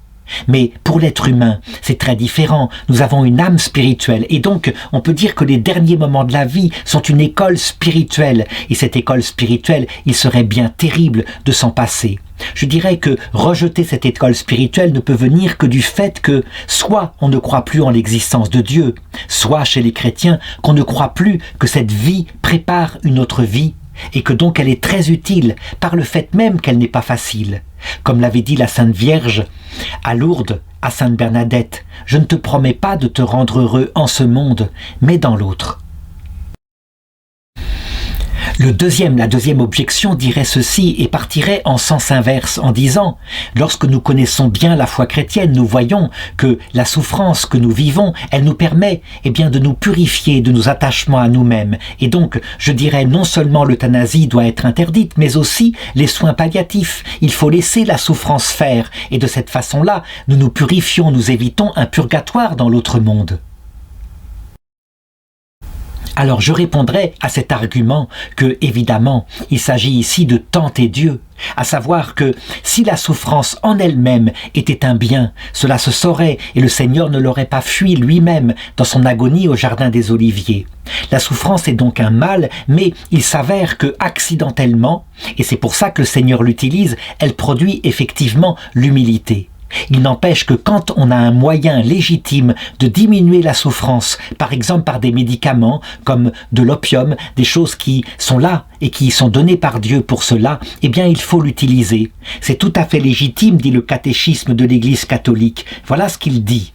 Mais pour l'être humain, c'est très différent. Nous avons une âme spirituelle et donc on peut dire que les derniers moments de la vie sont une école spirituelle. Et cette école spirituelle, il serait bien terrible de s'en passer. Je dirais que rejeter cette école spirituelle ne peut venir que du fait que soit on ne croit plus en l'existence de Dieu, soit chez les chrétiens qu'on ne croit plus que cette vie prépare une autre vie et que donc elle est très utile par le fait même qu'elle n'est pas facile. Comme l'avait dit la Sainte Vierge à Lourdes, à Sainte Bernadette, « Je ne te promets pas de te rendre heureux en ce monde, mais dans l'autre. » La deuxième objection dirait ceci et partirait en sens inverse en disant « Lorsque nous connaissons bien la foi chrétienne, nous voyons que la souffrance que nous vivons, elle nous permet de nous purifier de nos attachements à nous-mêmes. Et donc, je dirais non seulement l'euthanasie doit être interdite, mais aussi les soins palliatifs. Il faut laisser la souffrance faire. Et de cette façon-là, nous nous purifions, nous évitons un purgatoire dans l'autre monde. » Alors je répondrai à cet argument que, évidemment, il s'agit ici de tenter Dieu, à savoir que si la souffrance en elle-même était un bien, cela se saurait et le Seigneur ne l'aurait pas fui lui-même dans son agonie au jardin des Oliviers. La souffrance est donc un mal, mais il s'avère que accidentellement, et c'est pour ça que le Seigneur l'utilise, elle produit effectivement l'humilité. Il n'empêche que quand on a un moyen légitime de diminuer la souffrance, par exemple par des médicaments comme de l'opium, des choses qui sont là et qui sont données par Dieu pour cela, eh bien il faut l'utiliser. C'est tout à fait légitime, dit le catéchisme de l'Église catholique. Voilà ce qu'il dit.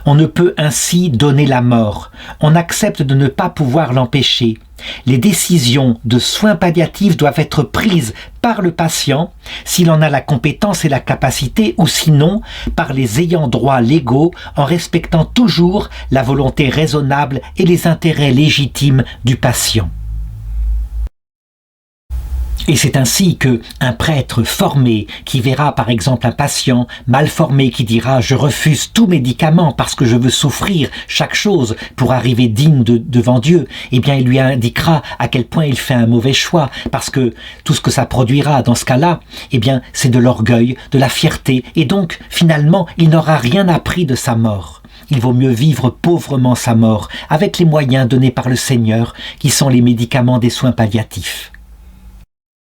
On ne peut ainsi donner la mort. On accepte de ne pas pouvoir l'empêcher. Les décisions de soins palliatifs doivent être prises par le patient, s'il en a la compétence et la capacité, ou sinon par les ayants droit légaux, en respectant toujours la volonté raisonnable et les intérêts légitimes du patient. Et c'est ainsi que un prêtre formé qui verra par exemple un patient mal formé qui dira « je refuse tout médicament parce que je veux souffrir chaque chose pour arriver digne devant Dieu », eh bien il lui indiquera à quel point il fait un mauvais choix parce que tout ce que ça produira dans ce cas-là, eh bien c'est de l'orgueil, de la fierté et donc finalement il n'aura rien appris de sa mort. Il vaut mieux vivre pauvrement sa mort avec les moyens donnés par le Seigneur qui sont les médicaments des soins palliatifs.